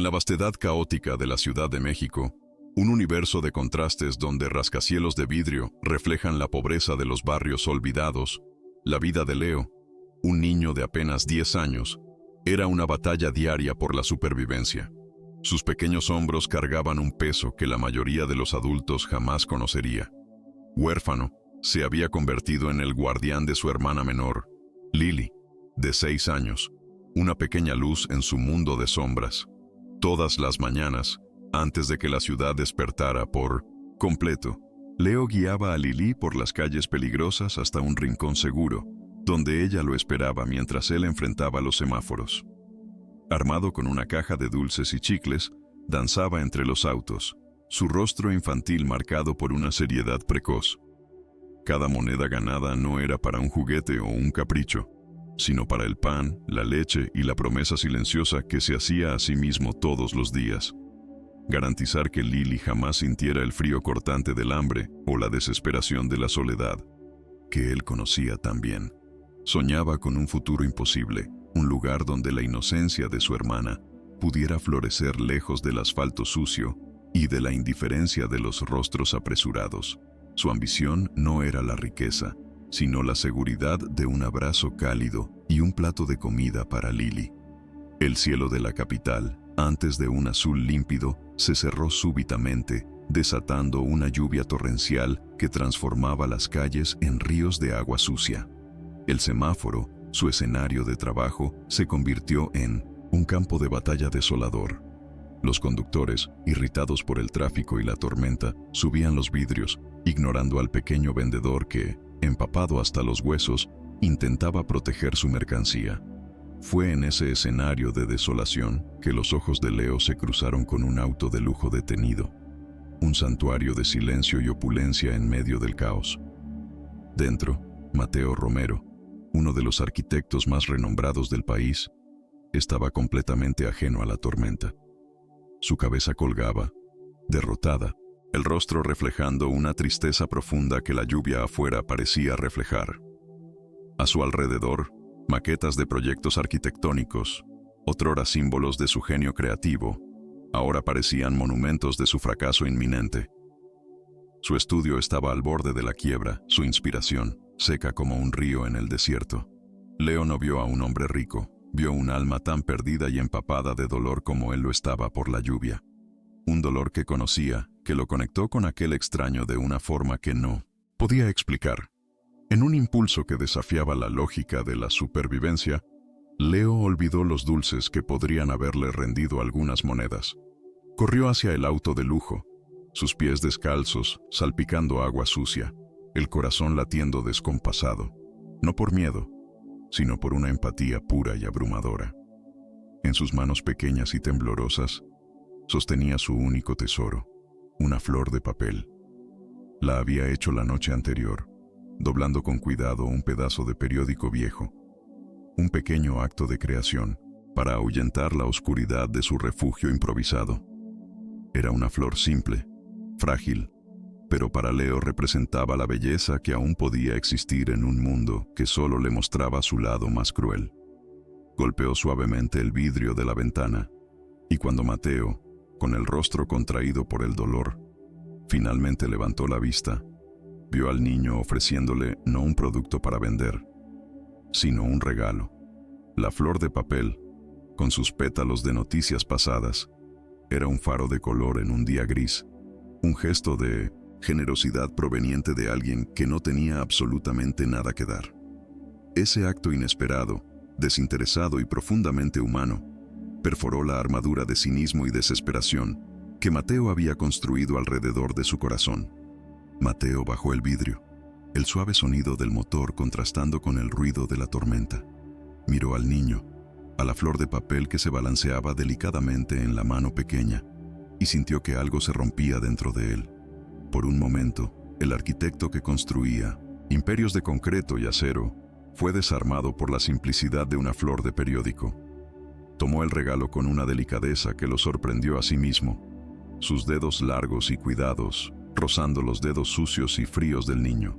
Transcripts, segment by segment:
En la vastedad caótica de la Ciudad de México, un universo de contrastes donde rascacielos de vidrio reflejan la pobreza de los barrios olvidados, la vida de Leo, un niño de apenas 10 años, era una batalla diaria por la supervivencia. Sus pequeños hombros cargaban un peso que la mayoría de los adultos jamás conocería. Huérfano, se había convertido en el guardián de su hermana menor, Lily, de 6 años, una pequeña luz en su mundo de sombras. Todas las mañanas, antes de que la ciudad despertara por completo, Leo guiaba a Lily por las calles peligrosas hasta un rincón seguro, donde ella lo esperaba mientras él enfrentaba los semáforos. Armado con una caja de dulces y chicles, danzaba entre los autos, su rostro infantil marcado por una seriedad precoz. Cada moneda ganada no era para un juguete o un capricho, sino para el pan, la leche y la promesa silenciosa que se hacía a sí mismo todos los días. Garantizar que Lily jamás sintiera el frío cortante del hambre o la desesperación de la soledad, que él conocía tan bien. Soñaba con un futuro imposible, un lugar donde la inocencia de su hermana pudiera florecer lejos del asfalto sucio y de la indiferencia de los rostros apresurados. Su ambición no era la riqueza, sino la seguridad de un abrazo cálido y un plato de comida para Lily. El cielo de la capital, antes de un azul límpido, se cerró súbitamente, desatando una lluvia torrencial que transformaba las calles en ríos de agua sucia. El semáforo, su escenario de trabajo, se convirtió en un campo de batalla desolador. Los conductores, irritados por el tráfico y la tormenta, subían los vidrios, ignorando al pequeño vendedor que, empapado hasta los huesos, intentaba proteger su mercancía. Fue en ese escenario de desolación que los ojos de Leo se cruzaron con un auto de lujo detenido, un santuario de silencio y opulencia en medio del caos. Dentro, Mateo Romero, uno de los arquitectos más renombrados del país, estaba completamente ajeno a la tormenta. Su cabeza colgaba, derrotada, el rostro reflejando una tristeza profunda que la lluvia afuera parecía reflejar. A su alrededor, maquetas de proyectos arquitectónicos, otrora símbolos de su genio creativo, ahora parecían monumentos de su fracaso inminente. Su estudio estaba al borde de la quiebra, su inspiración, seca como un río en el desierto. Leo no vio a un hombre rico, vio un alma tan perdida y empapada de dolor como él lo estaba por la lluvia. Un dolor que conocía, que lo conectó con aquel extraño de una forma que no podía explicar. En un impulso que desafiaba la lógica de la supervivencia, Leo olvidó los dulces que podrían haberle rendido algunas monedas. Corrió hacia el auto de lujo, sus pies descalzos, salpicando agua sucia, el corazón latiendo descompasado, no por miedo, sino por una empatía pura y abrumadora. En sus manos pequeñas y temblorosas, sostenía su único tesoro, una flor de papel. La había hecho la noche anterior, doblando con cuidado un pedazo de periódico viejo, un pequeño acto de creación para ahuyentar la oscuridad de su refugio improvisado. Era una flor simple, frágil, pero para Leo representaba la belleza que aún podía existir en un mundo que solo le mostraba su lado más cruel. Golpeó suavemente el vidrio de la ventana, y cuando Mateo, con el rostro contraído por el dolor, finalmente levantó la vista, vio al niño ofreciéndole no un producto para vender, sino un regalo. La flor de papel, con sus pétalos de noticias pasadas, era un faro de color en un día gris, un gesto de generosidad proveniente de alguien que no tenía absolutamente nada que dar. Ese acto inesperado, desinteresado y profundamente humano, perforó la armadura de cinismo y desesperación que Mateo había construido alrededor de su corazón. Mateo bajó el vidrio, el suave sonido del motor contrastando con el ruido de la tormenta. Miró al niño, a la flor de papel que se balanceaba delicadamente en la mano pequeña, y sintió que algo se rompía dentro de él. Por un momento, el arquitecto que construía imperios de concreto y acero fue desarmado por la simplicidad de una flor de periódico. Tomó el regalo con una delicadeza que lo sorprendió a sí mismo, sus dedos largos y cuidados rozando los dedos sucios y fríos del niño.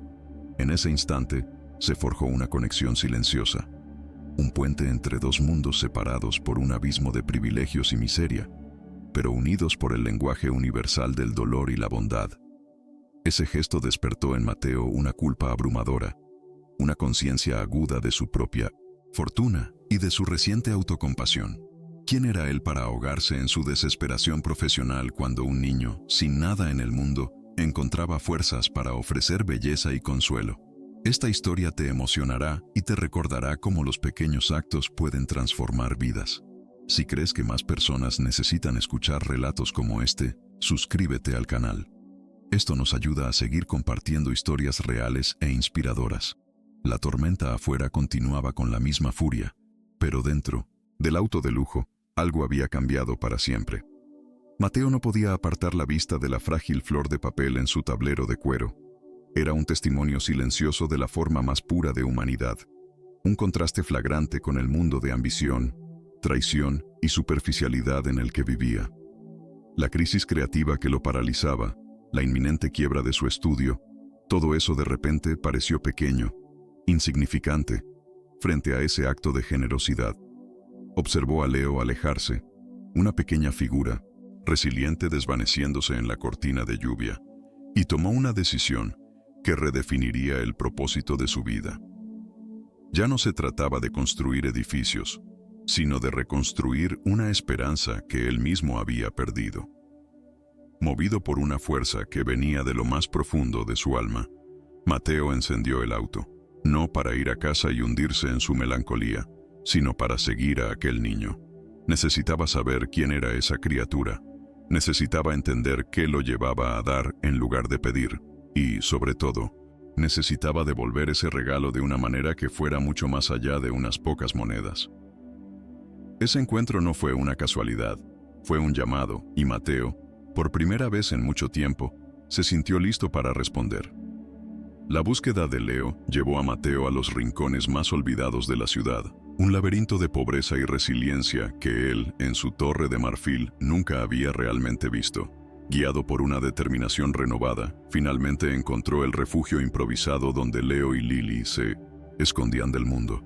En ese instante, se forjó una conexión silenciosa, un puente entre dos mundos separados por un abismo de privilegios y miseria, pero unidos por el lenguaje universal del dolor y la bondad. Ese gesto despertó en Mateo una culpa abrumadora, una conciencia aguda de su propia fortuna y de su reciente autocompasión. ¿Quién era él para ahogarse en su desesperación profesional cuando un niño, sin nada en el mundo, encontraba fuerzas para ofrecer belleza y consuelo? Esta historia te emocionará y te recordará cómo los pequeños actos pueden transformar vidas. Si crees que más personas necesitan escuchar relatos como este, suscríbete al canal. Esto nos ayuda a seguir compartiendo historias reales e inspiradoras. La tormenta afuera continuaba con la misma furia, pero dentro del auto de lujo, algo había cambiado para siempre. Mateo no podía apartar la vista de la frágil flor de papel en su tablero de cuero. Era un testimonio silencioso de la forma más pura de humanidad, un contraste flagrante con el mundo de ambición, traición y superficialidad en el que vivía. La crisis creativa que lo paralizaba, la inminente quiebra de su estudio, todo eso de repente pareció pequeño, insignificante, frente a ese acto de generosidad. Observó a Leo alejarse, una pequeña figura, resiliente desvaneciéndose en la cortina de lluvia, y tomó una decisión que redefiniría el propósito de su vida. Ya no se trataba de construir edificios, sino de reconstruir una esperanza que él mismo había perdido. Movido por una fuerza que venía de lo más profundo de su alma, Mateo encendió el auto, no para ir a casa y hundirse en su melancolía, sino para seguir a aquel niño. Necesitaba saber quién era esa criatura, necesitaba entender qué lo llevaba a dar en lugar de pedir, y, sobre todo, necesitaba devolver ese regalo de una manera que fuera mucho más allá de unas pocas monedas. Ese encuentro no fue una casualidad, fue un llamado, y Mateo, por primera vez en mucho tiempo, se sintió listo para responder. La búsqueda de Leo llevó a Mateo a los rincones más olvidados de la ciudad, un laberinto de pobreza y resiliencia que él, en su torre de marfil, nunca había realmente visto. Guiado por una determinación renovada, finalmente encontró el refugio improvisado donde Leo y Lily se escondían del mundo.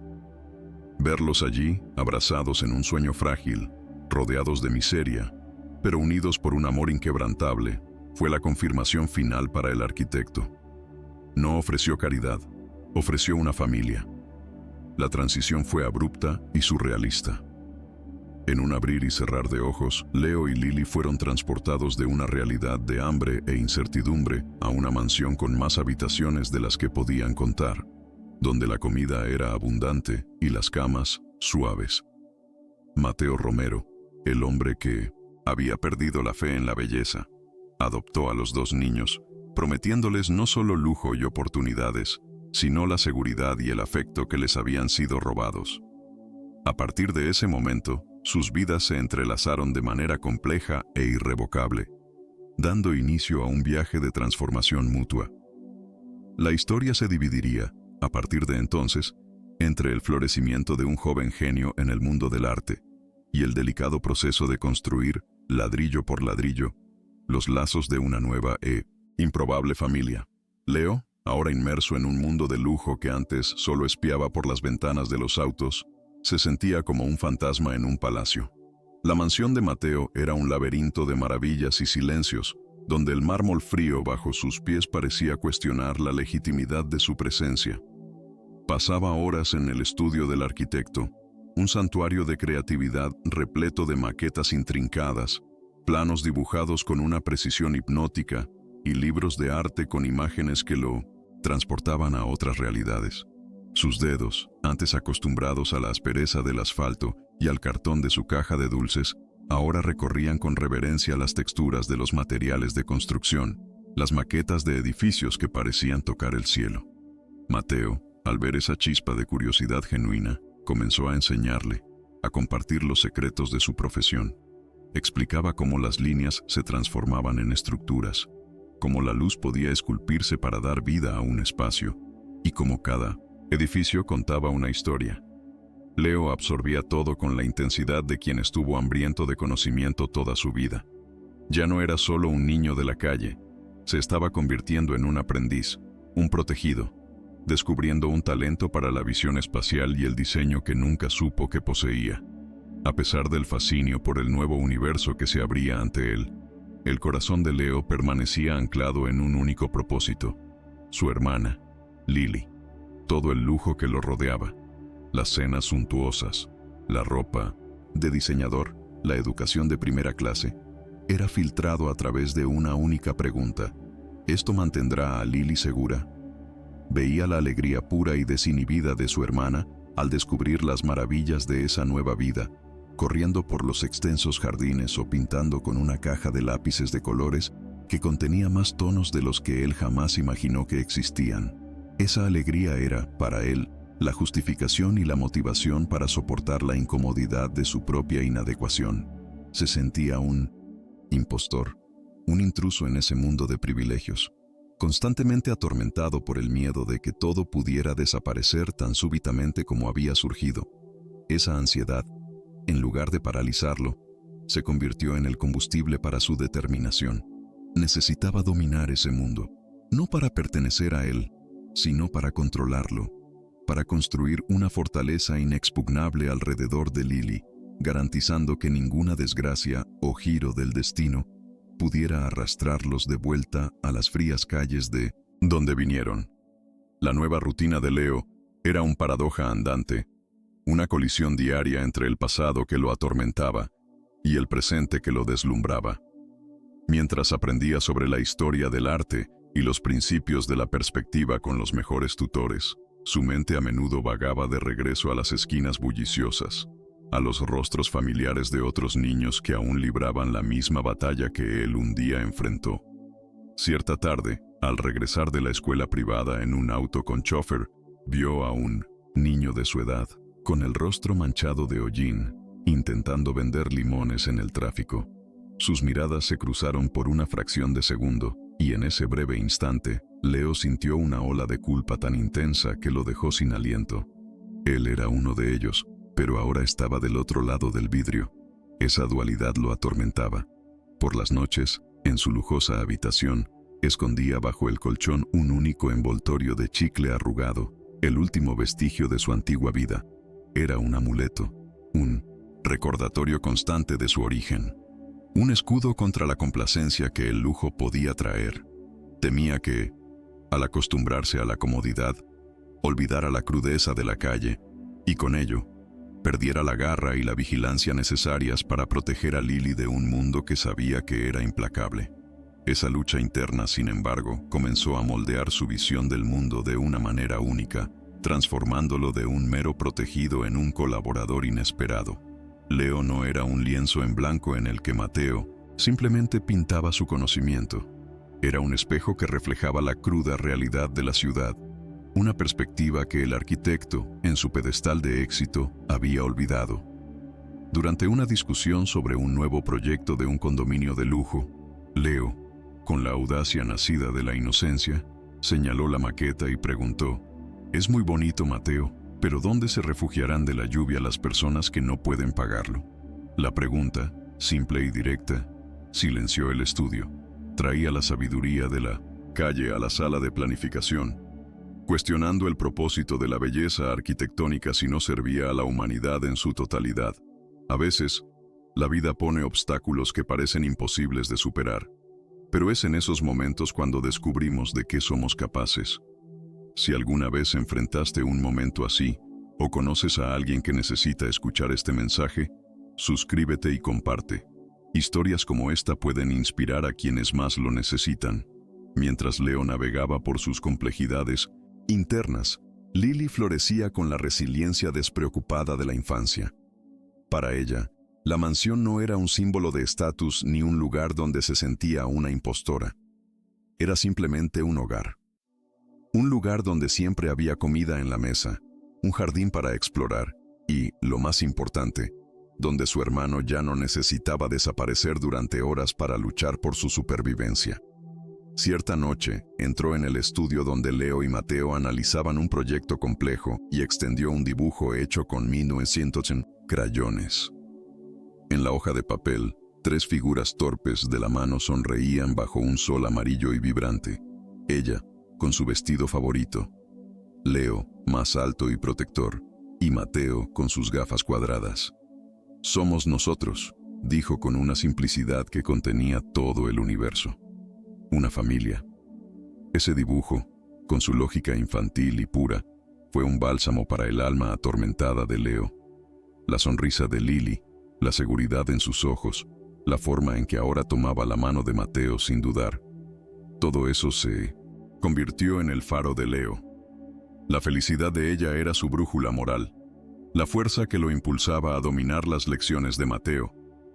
Verlos allí, abrazados en un sueño frágil, rodeados de miseria, pero unidos por un amor inquebrantable, fue la confirmación final para el arquitecto. No ofreció caridad, ofreció una familia. La transición fue abrupta y surrealista. En un abrir y cerrar de ojos, Leo y Lily fueron transportados de una realidad de hambre e incertidumbre a una mansión con más habitaciones de las que podían contar, donde la comida era abundante y las camas suaves. Mateo Romero, el hombre que había perdido la fe en la belleza, adoptó a los dos niños, prometiéndoles no solo lujo y oportunidades, sino la seguridad y el afecto que les habían sido robados. A partir de ese momento, sus vidas se entrelazaron de manera compleja e irrevocable, dando inicio a un viaje de transformación mutua. La historia se dividiría, a partir de entonces, entre el florecimiento de un joven genio en el mundo del arte y el delicado proceso de construir, ladrillo por ladrillo, los lazos de una nueva e improbable familia. Leo, ahora inmerso en un mundo de lujo que antes solo espiaba por las ventanas de los autos, se sentía como un fantasma en un palacio. La mansión de Mateo era un laberinto de maravillas y silencios, donde el mármol frío bajo sus pies parecía cuestionar la legitimidad de su presencia. Pasaba horas en el estudio del arquitecto, un santuario de creatividad repleto de maquetas intrincadas, planos dibujados con una precisión hipnótica y libros de arte con imágenes que lo transportaban a otras realidades. Sus dedos, antes acostumbrados a la aspereza del asfalto y al cartón de su caja de dulces, ahora recorrían con reverencia las texturas de los materiales de construcción, las maquetas de edificios que parecían tocar el cielo. Mateo, al ver esa chispa de curiosidad genuina, comenzó a enseñarle, a compartir los secretos de su profesión. Explicaba cómo las líneas se transformaban en estructuras, cómo la luz podía esculpirse para dar vida a un espacio, y cómo cada edificio contaba una historia. Leo absorbía todo con la intensidad de quien estuvo hambriento de conocimiento toda su vida. Ya no era solo un niño de la calle, se estaba convirtiendo en un aprendiz, un protegido, descubriendo un talento para la visión espacial y el diseño que nunca supo que poseía. A pesar del fascinio por el nuevo universo que se abría ante él, el corazón de Leo permanecía anclado en un único propósito: su hermana, Lily. Todo el lujo que lo rodeaba, las cenas suntuosas, la ropa de diseñador, la educación de primera clase, era filtrado a través de una única pregunta: ¿esto mantendrá a Lily segura? Veía la alegría pura y desinhibida de su hermana al descubrir las maravillas de esa nueva vida, corriendo por los extensos jardines o pintando con una caja de lápices de colores que contenía más tonos de los que él jamás imaginó que existían. Esa alegría era, para él, la justificación y la motivación para soportar la incomodidad de su propia inadecuación. Se sentía un impostor, un intruso en ese mundo de privilegios, constantemente atormentado por el miedo de que todo pudiera desaparecer tan súbitamente como había surgido. Esa ansiedad, en lugar de paralizarlo, se convirtió en el combustible para su determinación. Necesitaba dominar ese mundo, no para pertenecer a él, sino para controlarlo, para construir una fortaleza inexpugnable alrededor de Lily, garantizando que ninguna desgracia o giro del destino pudiera arrastrarlos de vuelta a las frías calles de donde vinieron. La nueva rutina de Leo era un paradoja andante, una colisión diaria entre el pasado que lo atormentaba y el presente que lo deslumbraba. Mientras aprendía sobre la historia del arte y los principios de la perspectiva con los mejores tutores, su mente a menudo vagaba de regreso a las esquinas bulliciosas, a los rostros familiares de otros niños que aún libraban la misma batalla que él un día enfrentó. Cierta tarde, al regresar de la escuela privada en un auto con chofer, vio a un niño de su edad, con el rostro manchado de hollín, intentando vender limones en el tráfico. Sus miradas se cruzaron por una fracción de segundo, y en ese breve instante, Leo sintió una ola de culpa tan intensa que lo dejó sin aliento. Él era uno de ellos, pero ahora estaba del otro lado del vidrio. Esa dualidad lo atormentaba. Por las noches, en su lujosa habitación, escondía bajo el colchón un único envoltorio de chicle arrugado, el último vestigio de su antigua vida. Era un amuleto, un recordatorio constante de su origen, un escudo contra la complacencia que el lujo podía traer. Temía que, al acostumbrarse a la comodidad, olvidara la crudeza de la calle, y con ello, perdiera la garra y la vigilancia necesarias para proteger a Lily de un mundo que sabía que era implacable. Esa lucha interna, sin embargo, comenzó a moldear su visión del mundo de una manera única, transformándolo de un mero protegido en un colaborador inesperado. Leo no era un lienzo en blanco en el que Mateo simplemente pintaba su conocimiento. Era un espejo que reflejaba la cruda realidad de la ciudad, una perspectiva que el arquitecto, en su pedestal de éxito, había olvidado. Durante una discusión sobre un nuevo proyecto de un condominio de lujo, Leo, con la audacia nacida de la inocencia, señaló la maqueta y preguntó: «Es muy bonito, Mateo, pero ¿dónde se refugiarán de la lluvia las personas que no pueden pagarlo?». La pregunta, simple y directa, silenció el estudio. Traía la sabiduría de la calle a la sala de planificación, cuestionando el propósito de la belleza arquitectónica si no servía a la humanidad en su totalidad. A veces, la vida pone obstáculos que parecen imposibles de superar, pero es en esos momentos cuando descubrimos de qué somos capaces. Si alguna vez enfrentaste un momento así, o conoces a alguien que necesita escuchar este mensaje, suscríbete y comparte. Historias como esta pueden inspirar a quienes más lo necesitan. Mientras Leo navegaba por sus complejidades internas, Lily florecía con la resiliencia despreocupada de la infancia. Para ella, la mansión no era un símbolo de estatus ni un lugar donde se sentía una impostora. Era simplemente un hogar. Un lugar donde siempre había comida en la mesa, un jardín para explorar y, lo más importante, donde su hermano ya no necesitaba desaparecer durante horas para luchar por su supervivencia. Cierta noche, entró en el estudio donde Leo y Mateo analizaban un proyecto complejo y extendió un dibujo hecho con 1900 crayones. En la hoja de papel, 3 figuras torpes de la mano sonreían bajo un sol amarillo y vibrante. Ella, con su vestido favorito, Leo, más alto y protector, y Mateo con sus gafas cuadradas. Somos nosotros, dijo con una simplicidad que contenía todo el universo. Una familia. Ese dibujo, con su lógica infantil y pura, fue un bálsamo para el alma atormentada de Leo. La sonrisa de Lily, la seguridad en sus ojos, la forma en que ahora tomaba la mano de Mateo sin dudar. Todo eso se convirtió en el faro de Leo. La felicidad de ella era su brújula moral, la fuerza que lo impulsaba a dominar las lecciones de Mateo,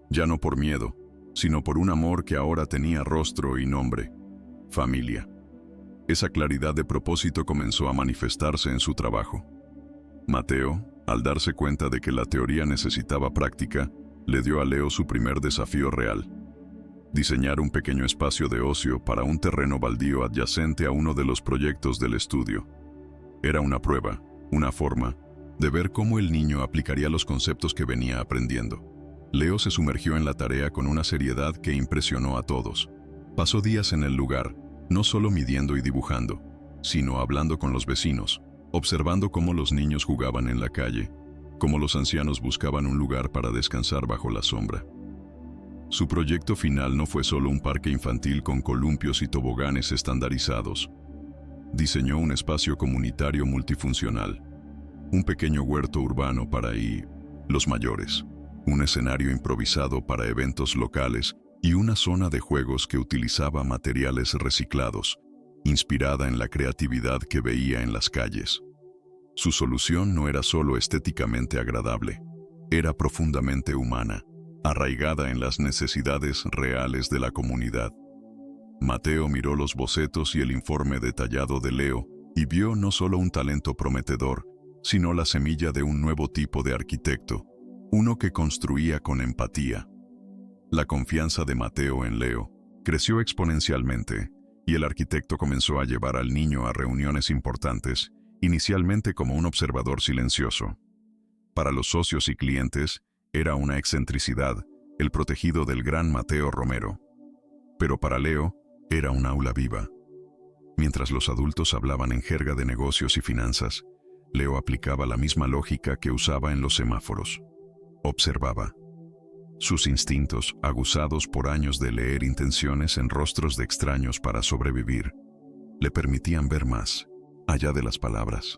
ya no por miedo, sino por un amor que ahora tenía rostro y nombre: familia. Esa claridad de propósito comenzó a manifestarse en su trabajo. Mateo, al darse cuenta de que la teoría necesitaba práctica, le dio a Leo su primer desafío real: diseñar un pequeño espacio de ocio para un terreno baldío adyacente a uno de los proyectos del estudio. Era una prueba, una forma, de ver cómo el niño aplicaría los conceptos que venía aprendiendo. Leo se sumergió en la tarea con una seriedad que impresionó a todos. Pasó días en el lugar, no solo midiendo y dibujando, sino hablando con los vecinos, observando cómo los niños jugaban en la calle, cómo los ancianos buscaban un lugar para descansar bajo la sombra. Su proyecto final no fue solo un parque infantil con columpios y toboganes estandarizados. Diseñó un espacio comunitario multifuncional, un pequeño huerto urbano para los mayores, un escenario improvisado para eventos locales y una zona de juegos que utilizaba materiales reciclados, inspirada en la creatividad que veía en las calles. Su solución no era solo estéticamente agradable, era profundamente humana, arraigada en las necesidades reales de la comunidad. Mateo miró los bocetos y el informe detallado de Leo y vio no solo un talento prometedor, sino la semilla de un nuevo tipo de arquitecto, uno que construía con empatía. La confianza de Mateo en Leo creció exponencialmente, y el arquitecto comenzó a llevar al niño a reuniones importantes, inicialmente como un observador silencioso. Para los socios y clientes, era una excentricidad, el protegido del gran Mateo Romero. Pero para Leo, era un aula viva. Mientras los adultos hablaban en jerga de negocios y finanzas, Leo aplicaba la misma lógica que usaba en los semáforos. Observaba. Sus instintos, aguzados por años de leer intenciones en rostros de extraños para sobrevivir, le permitían ver más, allá de las palabras.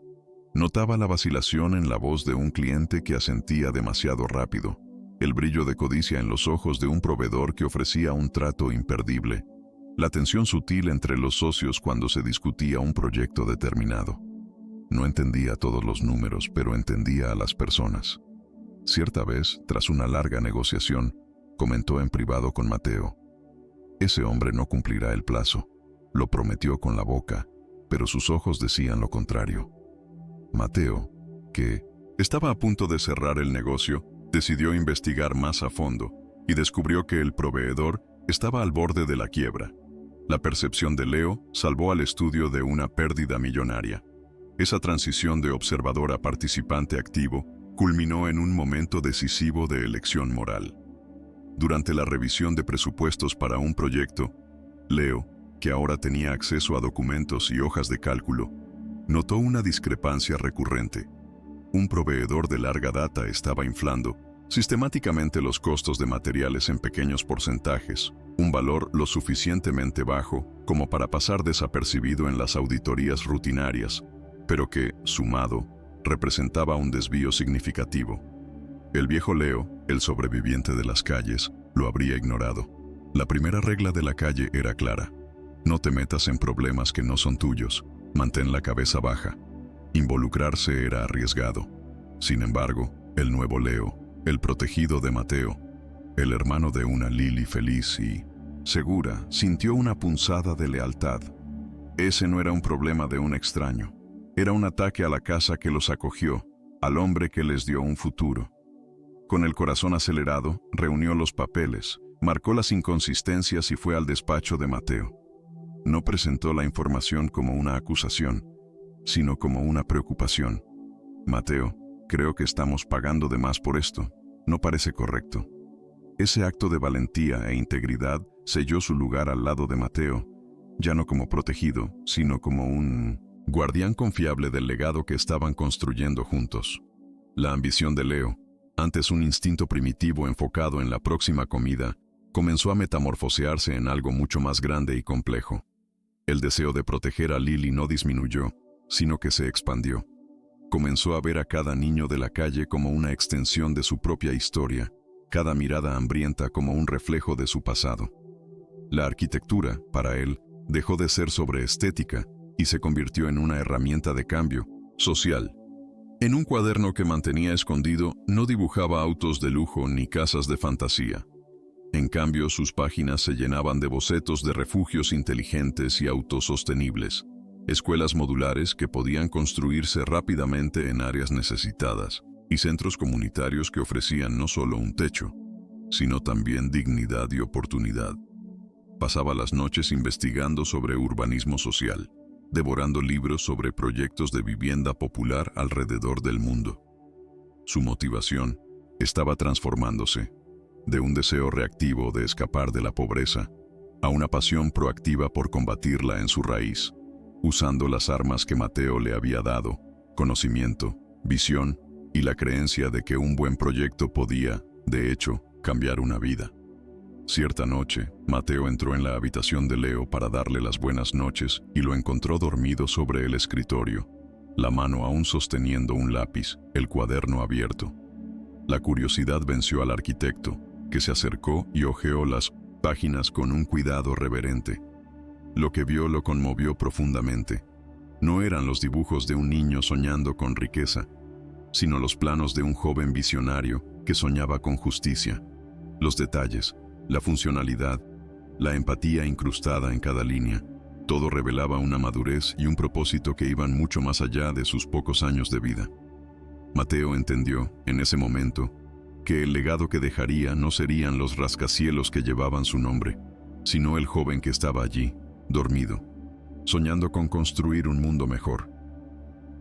Notaba la vacilación en la voz de un cliente que asentía demasiado rápido, el brillo de codicia en los ojos de un proveedor que ofrecía un trato imperdible, la tensión sutil entre los socios cuando se discutía un proyecto determinado. No entendía todos los números, pero entendía a las personas. Cierta vez, tras una larga negociación, comentó en privado con Mateo: «Ese hombre no cumplirá el plazo. Lo prometió con la boca, pero sus ojos decían lo contrario». Mateo, que estaba a punto de cerrar el negocio, decidió investigar más a fondo y descubrió que el proveedor estaba al borde de la quiebra. La percepción de Leo salvó al estudio de una pérdida millonaria. Esa transición de observador a participante activo culminó en un momento decisivo de elección moral. Durante la revisión de presupuestos para un proyecto, Leo, que ahora tenía acceso a documentos y hojas de cálculo, notó una discrepancia recurrente. Un proveedor de larga data estaba inflando sistemáticamente los costos de materiales en pequeños porcentajes, un valor lo suficientemente bajo como para pasar desapercibido en las auditorías rutinarias, pero que, sumado, representaba un desvío significativo. El viejo Leo, el sobreviviente de las calles, lo habría ignorado. La primera regla de la calle era clara: no te metas en problemas que no son tuyos, mantén la cabeza baja. Involucrarse era arriesgado. Sin embargo, el nuevo Leo, el protegido de Mateo, el hermano de una Lily feliz y segura, sintió una punzada de lealtad. Ese no era un problema de un extraño. Era un ataque a la casa que los acogió, al hombre que les dio un futuro. Con el corazón acelerado, reunió los papeles, marcó las inconsistencias y fue al despacho de Mateo. No presentó la información como una acusación, sino como una preocupación. «Mateo, creo que estamos pagando de más por esto. No parece correcto». Ese acto de valentía e integridad selló su lugar al lado de Mateo, ya no como protegido, sino como un guardián confiable del legado que estaban construyendo juntos. La ambición de Leo, Antes un instinto primitivo enfocado en la próxima comida, comenzó a metamorfosearse en algo mucho más grande y complejo. El deseo de proteger a Lily no disminuyó, sino que se expandió. Comenzó a ver a cada niño de la calle como una extensión de su propia historia, cada mirada hambrienta como un reflejo de su pasado. La arquitectura, para él, dejó de ser sobre estética y se convirtió en una herramienta de cambio social. En un cuaderno que mantenía escondido, no dibujaba autos de lujo ni casas de fantasía. En cambio, sus páginas se llenaban de bocetos de refugios inteligentes y autosostenibles, escuelas modulares que podían construirse rápidamente en áreas necesitadas, y centros comunitarios que ofrecían no solo un techo, sino también dignidad y oportunidad. Pasaba las noches investigando sobre urbanismo social, devorando libros sobre proyectos de vivienda popular alrededor del mundo. Su motivación estaba transformándose de un deseo reactivo de escapar de la pobreza a una pasión proactiva por combatirla en su raíz, usando las armas que Mateo le había dado: conocimiento, visión y la creencia de que un buen proyecto podía, de hecho, cambiar una vida. Cierta noche, Mateo entró en la habitación de Leo para darle las buenas noches y lo encontró dormido sobre el escritorio, la mano aún sosteniendo un lápiz, el cuaderno abierto. La curiosidad venció al arquitecto, que se acercó y hojeó las páginas con un cuidado reverente. Lo que vio lo conmovió profundamente. No eran los dibujos de un niño soñando con riqueza, sino los planos de un joven visionario que soñaba con justicia. Los detalles, la funcionalidad, la empatía incrustada en cada línea, todo revelaba una madurez y un propósito que iban mucho más allá de sus pocos años de vida. Mateo entendió, en ese momento, que el legado que dejaría no serían los rascacielos que llevaban su nombre, sino el joven que estaba allí, dormido, soñando con construir un mundo mejor.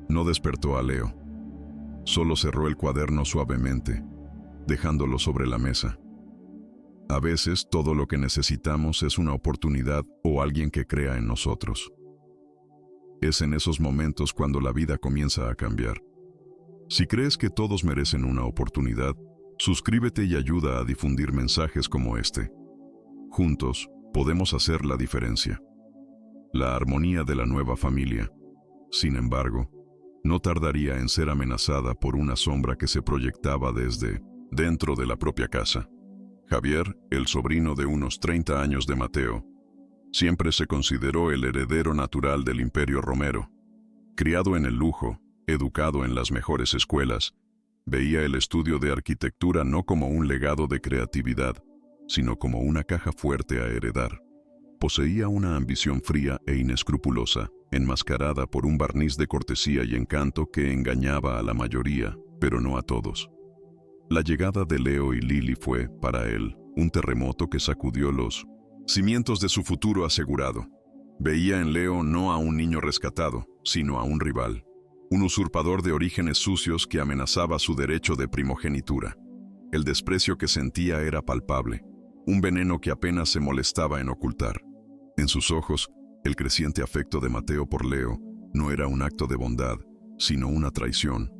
No despertó a Leo. Solo cerró el cuaderno suavemente, dejándolo sobre la mesa. A veces todo lo que necesitamos es una oportunidad o alguien que crea en nosotros. Es en esos momentos cuando la vida comienza a cambiar. Si crees que todos merecen una oportunidad, suscríbete y ayuda a difundir mensajes como este. Juntos, podemos hacer la diferencia. La armonía de la nueva familia, sin embargo, no tardaría en ser amenazada por una sombra que se proyectaba desde dentro de la propia casa. Javier, el sobrino de unos 30 años de Mateo, siempre se consideró el heredero natural del Imperio Romero. Criado en el lujo, educado en las mejores escuelas, veía el estudio de arquitectura no como un legado de creatividad, sino como una caja fuerte a heredar. Poseía una ambición fría e inescrupulosa, enmascarada por un barniz de cortesía y encanto que engañaba a la mayoría, pero no a todos. La llegada de Leo y Lily fue, para él, un terremoto que sacudió los cimientos de su futuro asegurado. Veía en Leo no a un niño rescatado, sino a un rival, un usurpador de orígenes sucios que amenazaba su derecho de primogenitura. El desprecio que sentía era palpable, un veneno que apenas se molestaba en ocultar. En sus ojos, el creciente afecto de Mateo por Leo no era un acto de bondad, sino una traición,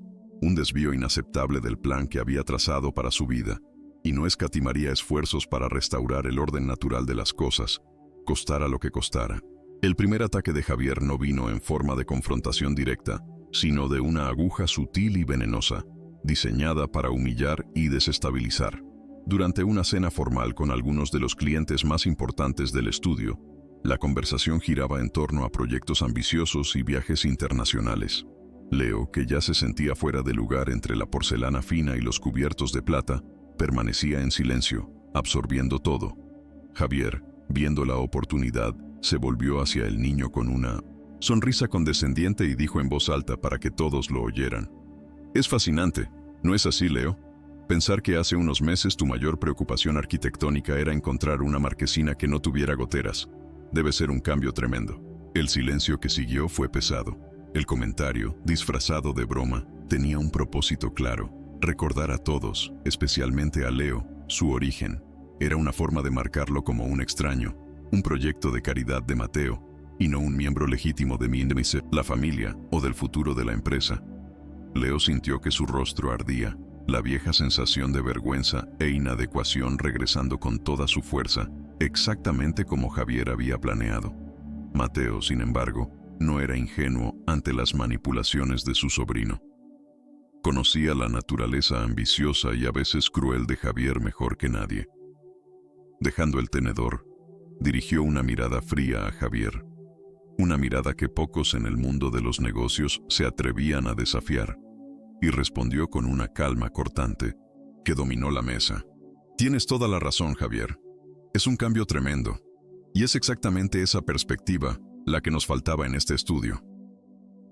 un desvío inaceptable del plan que había trazado para su vida, y no escatimaría esfuerzos para restaurar el orden natural de las cosas, costara lo que costara. El primer ataque de Javier no vino en forma de confrontación directa, sino de una aguja sutil y venenosa, diseñada para humillar y desestabilizar. Durante una cena formal con algunos de los clientes más importantes del estudio, la conversación giraba en torno a proyectos ambiciosos y viajes internacionales. Leo, que ya se sentía fuera de lugar entre la porcelana fina y los cubiertos de plata, permanecía en silencio, absorbiendo todo. Javier, viendo la oportunidad, se volvió hacia el niño con una sonrisa condescendiente y dijo en voz alta para que todos lo oyeran: «Es fascinante, ¿no es así, Leo? Pensar que hace unos meses tu mayor preocupación arquitectónica era encontrar una marquesina que no tuviera goteras. Debe ser un cambio tremendo». El silencio que siguió fue pesado. El comentario, disfrazado de broma, tenía un propósito claro: recordar a todos, especialmente a Leo, su origen. Era una forma de marcarlo como un extraño, un proyecto de caridad de Mateo, y no un miembro legítimo de la familia o del futuro de la empresa. Leo sintió que su rostro ardía, la vieja sensación de vergüenza e inadecuación regresando con toda su fuerza, exactamente como Javier había planeado. Mateo, sin embargo, no era ingenuo ante las manipulaciones de su sobrino. Conocía la naturaleza ambiciosa y a veces cruel de Javier mejor que nadie. Dejando el tenedor, dirigió una mirada fría a Javier, una mirada que pocos en el mundo de los negocios se atrevían a desafiar, y respondió con una calma cortante que dominó la mesa. Tienes toda la razón, Javier. Es un cambio tremendo, y es exactamente esa perspectiva la que nos faltaba en este estudio.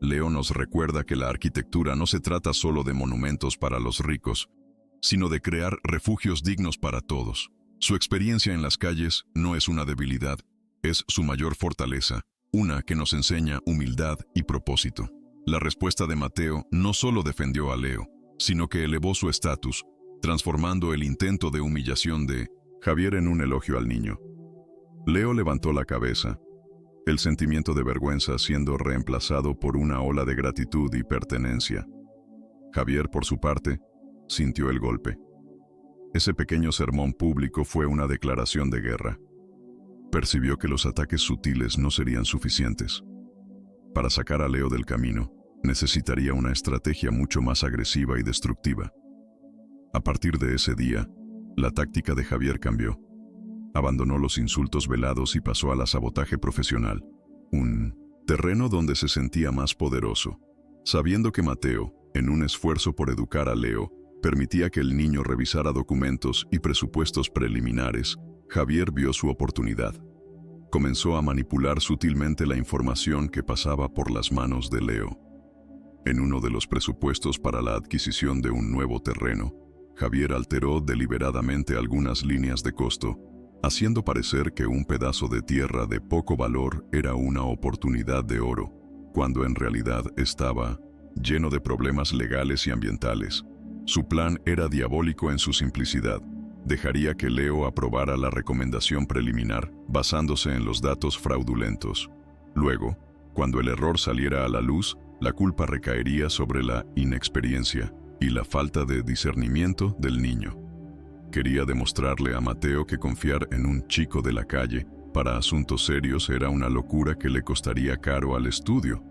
Leo nos recuerda que la arquitectura no se trata solo de monumentos para los ricos, sino de crear refugios dignos para todos. Su experiencia en las calles no es una debilidad, es su mayor fortaleza, una que nos enseña humildad y propósito. La respuesta de Mateo no solo defendió a Leo, sino que elevó su estatus, transformando el intento de humillación de Javier en un elogio al niño. Leo levantó la cabeza, el sentimiento de vergüenza siendo reemplazado por una ola de gratitud y pertenencia. Javier, por su parte, sintió el golpe. Ese pequeño sermón público fue una declaración de guerra. Percibió que los ataques sutiles no serían suficientes. Para sacar a Leo del camino, necesitaría una estrategia mucho más agresiva y destructiva. A partir de ese día, la táctica de Javier cambió. Abandonó los insultos velados y pasó al sabotaje profesional, un terreno donde se sentía más poderoso, sabiendo que Mateo, en un esfuerzo por educar a Leo, permitía que el niño revisara documentos y presupuestos preliminares. Javier vio su oportunidad. Comenzó a manipular sutilmente la información que pasaba por las manos de Leo. En uno de los presupuestos para la adquisición de un nuevo terreno, Javier alteró deliberadamente algunas líneas de costo, haciendo parecer que un pedazo de tierra de poco valor era una oportunidad de oro, cuando en realidad estaba lleno de problemas legales y ambientales. Su plan era diabólico en su simplicidad. Dejaría que Leo aprobara la recomendación preliminar basándose en los datos fraudulentos. Luego, cuando el error saliera a la luz, la culpa recaería sobre la inexperiencia y la falta de discernimiento del niño. Quería demostrarle a Mateo que confiar en un chico de la calle para asuntos serios era una locura que le costaría caro al estudio,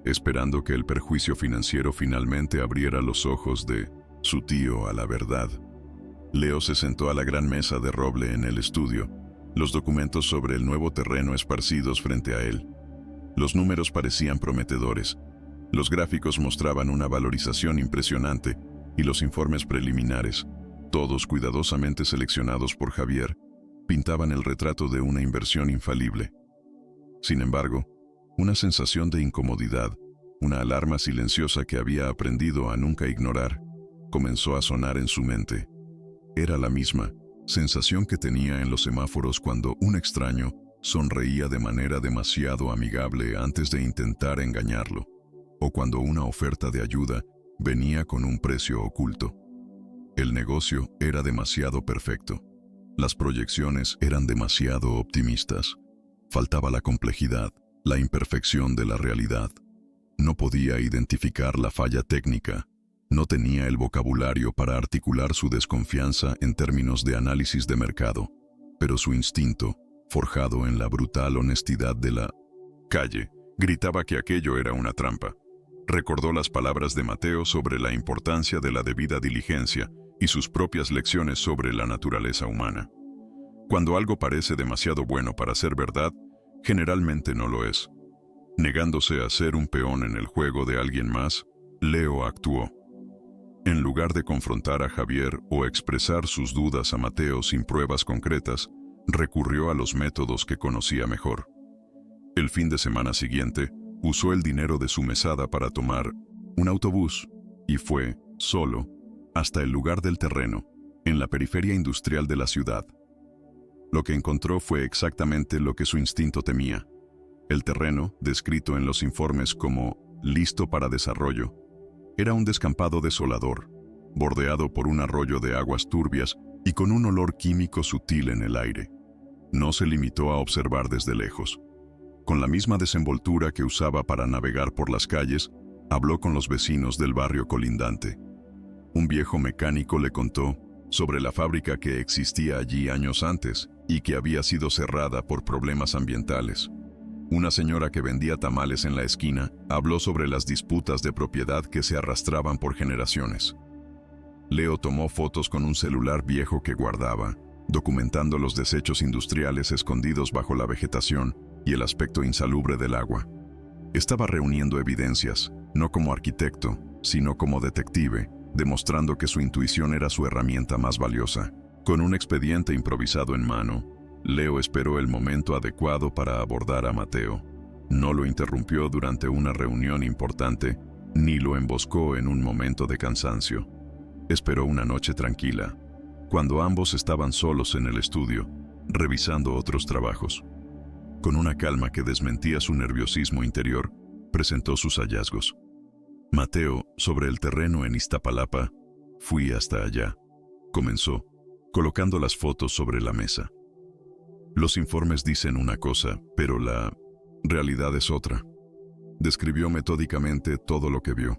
esperando que el perjuicio financiero finalmente abriera los ojos de su tío a la verdad. Leo se sentó a la gran mesa de roble en el estudio, los documentos sobre el nuevo terreno esparcidos frente a él. Los números parecían prometedores. Los gráficos mostraban una valorización impresionante y los informes preliminares, todos cuidadosamente seleccionados por Javier, pintaban el retrato de una inversión infalible. Sin embargo, una sensación de incomodidad, una alarma silenciosa que había aprendido a nunca ignorar, comenzó a sonar en su mente. Era la misma sensación que tenía en los semáforos cuando un extraño sonreía de manera demasiado amigable antes de intentar engañarlo, o cuando una oferta de ayuda venía con un precio oculto. El negocio era demasiado perfecto. Las proyecciones eran demasiado optimistas. Faltaba la complejidad, la imperfección de la realidad. No podía identificar la falla técnica. No tenía el vocabulario para articular su desconfianza en términos de análisis de mercado, pero su instinto, forjado en la brutal honestidad de la calle, gritaba que aquello era una trampa. Recordó las palabras de Mateo sobre la importancia de la debida diligencia y sus propias lecciones sobre la naturaleza humana. Cuando algo parece demasiado bueno para ser verdad, generalmente no lo es. Negándose a ser un peón en el juego de alguien más, Leo actuó. En lugar de confrontar a Javier o expresar sus dudas a Mateo sin pruebas concretas, recurrió a los métodos que conocía mejor. El fin de semana siguiente, usó el dinero de su mesada para tomar un autobús y fue, solo, hasta el lugar del terreno, en la periferia industrial de la ciudad. Lo que encontró fue exactamente lo que su instinto temía. El terreno, descrito en los informes como listo para desarrollo, era un descampado desolador, bordeado por un arroyo de aguas turbias y con un olor químico sutil en el aire. No se limitó a observar desde lejos. Con la misma desenvoltura que usaba para navegar por las calles, habló con los vecinos del barrio colindante. Un viejo mecánico le contó sobre la fábrica que existía allí años antes y que había sido cerrada por problemas ambientales. Una señora que vendía tamales en la esquina habló sobre las disputas de propiedad que se arrastraban por generaciones. Leo tomó fotos con un celular viejo que guardaba, documentando los desechos industriales escondidos bajo la vegetación y el aspecto insalubre del agua. Estaba reuniendo evidencias, no como arquitecto, sino como detective, demostrando que su intuición era su herramienta más valiosa. Con un expediente improvisado en mano, Leo esperó el momento adecuado para abordar a Mateo. No lo interrumpió durante una reunión importante, ni lo emboscó en un momento de cansancio. Esperó una noche tranquila, cuando ambos estaban solos en el estudio, revisando otros trabajos. Con una calma que desmentía su nerviosismo interior, presentó sus hallazgos. Mateo, sobre el terreno en Iztapalapa, fui hasta allá, comenzó, colocando las fotos sobre la mesa. Los informes dicen una cosa, pero la realidad es otra. Describió metódicamente todo lo que vio.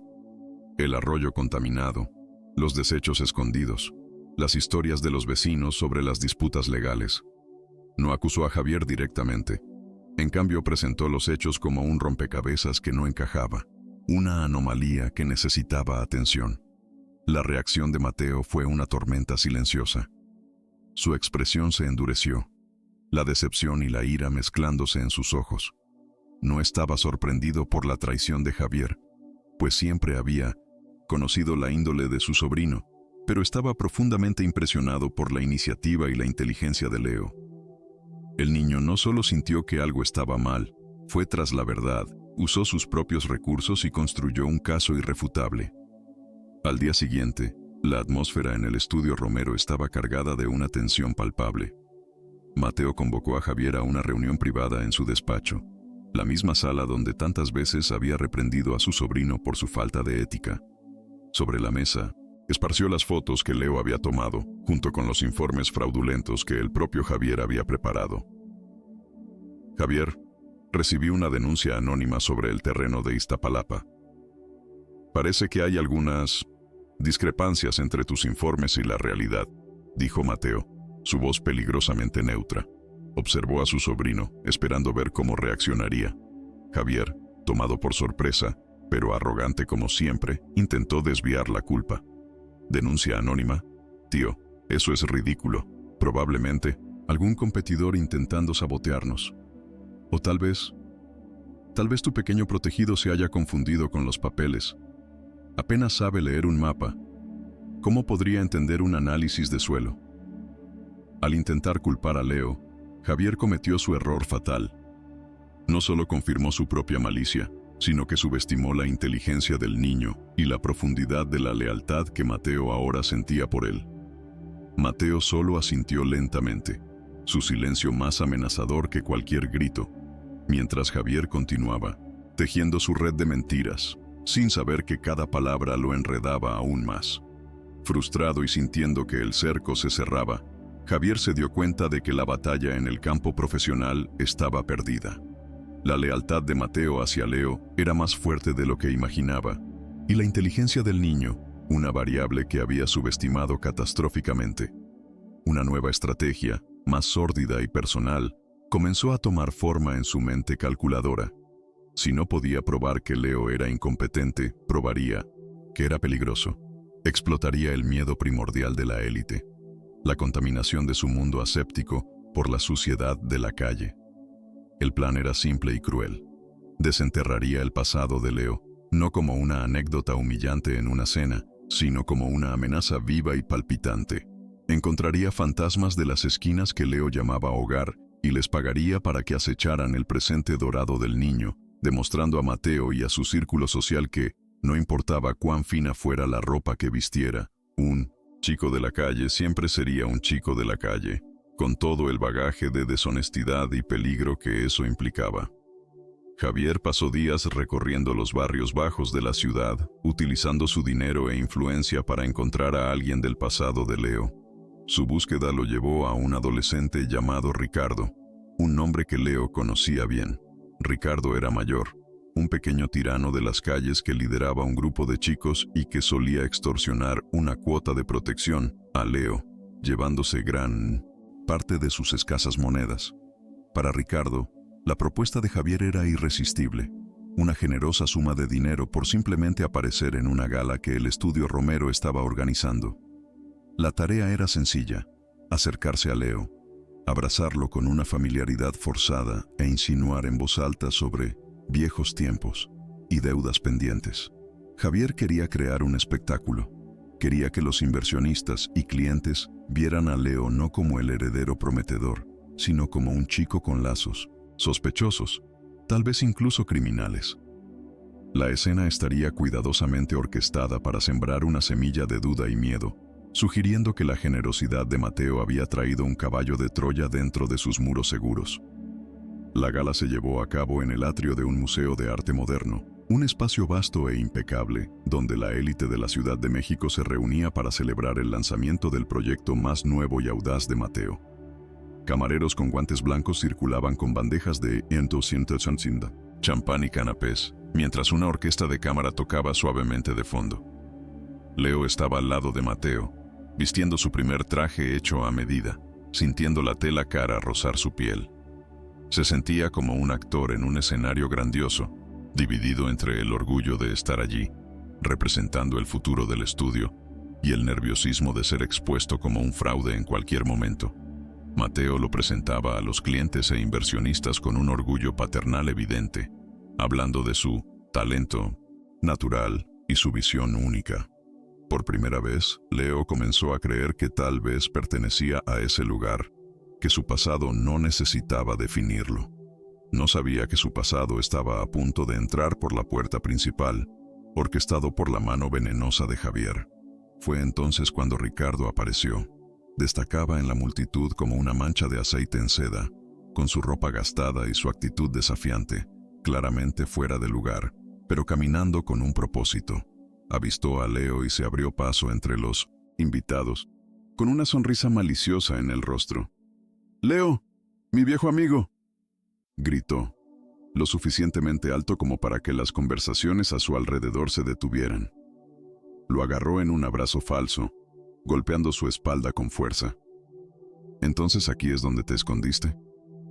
El arroyo contaminado, los desechos escondidos, las historias de los vecinos sobre las disputas legales. No acusó a Javier directamente. En cambio, presentó los hechos como un rompecabezas que no encajaba, una anomalía que necesitaba atención. La reacción de Mateo fue una tormenta silenciosa. Su expresión se endureció, la decepción y la ira mezclándose en sus ojos. No estaba sorprendido por la traición de Javier, pues siempre había conocido la índole de su sobrino, pero estaba profundamente impresionado por la iniciativa y la inteligencia de Leo. El niño no solo sintió que algo estaba mal, fue tras la verdad, usó sus propios recursos y construyó un caso irrefutable. Al día siguiente, la atmósfera en el estudio Romero estaba cargada de una tensión palpable. Mateo convocó a Javier a una reunión privada en su despacho, la misma sala donde tantas veces había reprendido a su sobrino por su falta de ética. Sobre la mesa, esparció las fotos que Leo había tomado, junto con los informes fraudulentos que el propio Javier había preparado. Javier, recibí una denuncia anónima sobre el terreno de Iztapalapa. Parece que hay algunas discrepancias entre tus informes y la realidad, dijo Mateo, su voz peligrosamente neutra. Observó a su sobrino, esperando ver cómo reaccionaría. Javier, tomado por sorpresa, pero arrogante como siempre, intentó desviar la culpa. ¿Denuncia anónima? Tío, eso es ridículo. Probablemente, algún competidor intentando sabotearnos. O tal vez tu pequeño protegido se haya confundido con los papeles. Apenas sabe leer un mapa. ¿Cómo podría entender un análisis de suelo? Al intentar culpar a Leo, Javier cometió su error fatal. No solo confirmó su propia malicia, sino que subestimó la inteligencia del niño y la profundidad de la lealtad que Mateo ahora sentía por él. Mateo solo asintió lentamente, su silencio más amenazador que cualquier grito, mientras Javier continuaba, tejiendo su red de mentiras, sin saber que cada palabra lo enredaba aún más. Frustrado y sintiendo que el cerco se cerraba, Javier se dio cuenta de que la batalla en el campo profesional estaba perdida. La lealtad de Mateo hacia Leo era más fuerte de lo que imaginaba, y la inteligencia del niño, una variable que había subestimado catastróficamente. Una nueva estrategia, más sórdida y personal, comenzó a tomar forma en su mente calculadora. Si no podía probar que Leo era incompetente, probaría que era peligroso. Explotaría el miedo primordial de la élite, la contaminación de su mundo aséptico por la suciedad de la calle. El plan era simple y cruel. Desenterraría el pasado de Leo, no como una anécdota humillante en una cena, sino como una amenaza viva y palpitante. Encontraría fantasmas de las esquinas que Leo llamaba hogar y les pagaría para que acecharan el presente dorado del niño, demostrando a Mateo y a su círculo social que, no importaba cuán fina fuera la ropa que vistiera, un chico de la calle siempre sería un chico de la calle, con todo el bagaje de deshonestidad y peligro que eso implicaba. Javier pasó días recorriendo los barrios bajos de la ciudad, utilizando su dinero e influencia para encontrar a alguien del pasado de Leo. Su búsqueda lo llevó a un adolescente llamado Ricardo, un nombre que Leo conocía bien. Ricardo era mayor, un pequeño tirano de las calles que lideraba un grupo de chicos y que solía extorsionar una cuota de protección a Leo, llevándose gran parte de sus escasas monedas. Para Ricardo, la propuesta de Javier era irresistible, una generosa suma de dinero por simplemente aparecer en una gala que el estudio Romero estaba organizando. La tarea era sencilla: acercarse a Leo, abrazarlo con una familiaridad forzada e insinuar en voz alta sobre viejos tiempos y deudas pendientes. Javier quería crear un espectáculo. Quería que los inversionistas y clientes vieran a Leo no como el heredero prometedor, sino como un chico con lazos, sospechosos, tal vez incluso criminales. La escena estaría cuidadosamente orquestada para sembrar una semilla de duda y miedo, sugiriendo que la generosidad de Mateo había traído un caballo de Troya dentro de sus muros seguros. La gala se llevó a cabo en el atrio de un museo de arte moderno, un espacio vasto e impecable, donde la élite de la Ciudad de México se reunía para celebrar el lanzamiento del proyecto más nuevo y audaz de Mateo. Camareros con guantes blancos circulaban con bandejas de champán y canapés, mientras una orquesta de cámara tocaba suavemente de fondo. Leo estaba al lado de Mateo, vistiendo su primer traje hecho a medida, sintiendo la tela cara rozar su piel. Se sentía como un actor en un escenario grandioso, dividido entre el orgullo de estar allí, representando el futuro del estudio, y el nerviosismo de ser expuesto como un fraude en cualquier momento. Mateo lo presentaba a los clientes e inversionistas con un orgullo paternal evidente, hablando de su talento natural y su visión única. Por primera vez, Leo comenzó a creer que tal vez pertenecía a ese lugar, que su pasado no necesitaba definirlo. No sabía que su pasado estaba a punto de entrar por la puerta principal, orquestado por la mano venenosa de Javier. Fue entonces cuando Ricardo apareció. Destacaba en la multitud como una mancha de aceite en seda, con su ropa gastada y su actitud desafiante, claramente fuera de lugar, pero caminando con un propósito. Avistó a Leo y se abrió paso entre los invitados, con una sonrisa maliciosa en el rostro. «¡Leo, mi viejo amigo!», gritó, lo suficientemente alto como para que las conversaciones a su alrededor se detuvieran. Lo agarró en un abrazo falso, golpeando su espalda con fuerza. «¿Entonces aquí es donde te escondiste?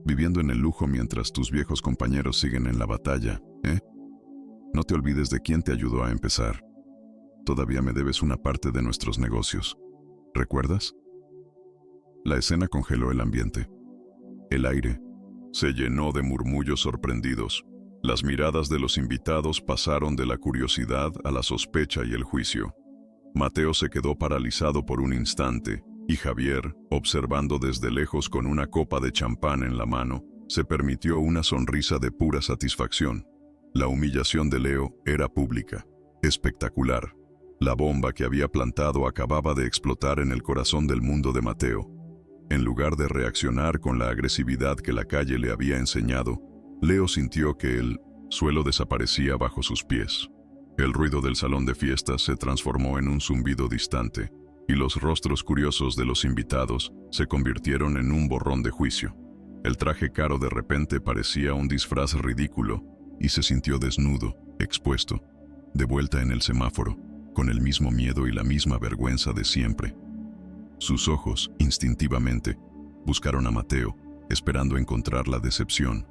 Viviendo en el lujo mientras tus viejos compañeros siguen en la batalla, ¿eh? No te olvides de quién te ayudó a empezar. Todavía me debes una parte de nuestros negocios. ¿Recuerdas?». La escena congeló el ambiente. El aire se llenó de murmullos sorprendidos. Las miradas de los invitados pasaron de la curiosidad a la sospecha y el juicio. Mateo se quedó paralizado por un instante, y Javier, observando desde lejos con una copa de champán en la mano, se permitió una sonrisa de pura satisfacción. La humillación de Leo era pública, espectacular. La bomba que había plantado acababa de explotar en el corazón del mundo de Mateo. En lugar de reaccionar con la agresividad que la calle le había enseñado, Leo sintió que el suelo desaparecía bajo sus pies. El ruido del salón de fiestas se transformó en un zumbido distante, y los rostros curiosos de los invitados se convirtieron en un borrón de juicio. El traje caro de repente parecía un disfraz ridículo, y se sintió desnudo, expuesto, de vuelta en el semáforo, con el mismo miedo y la misma vergüenza de siempre. Sus ojos, instintivamente, buscaron a Mateo, esperando encontrar la decepción,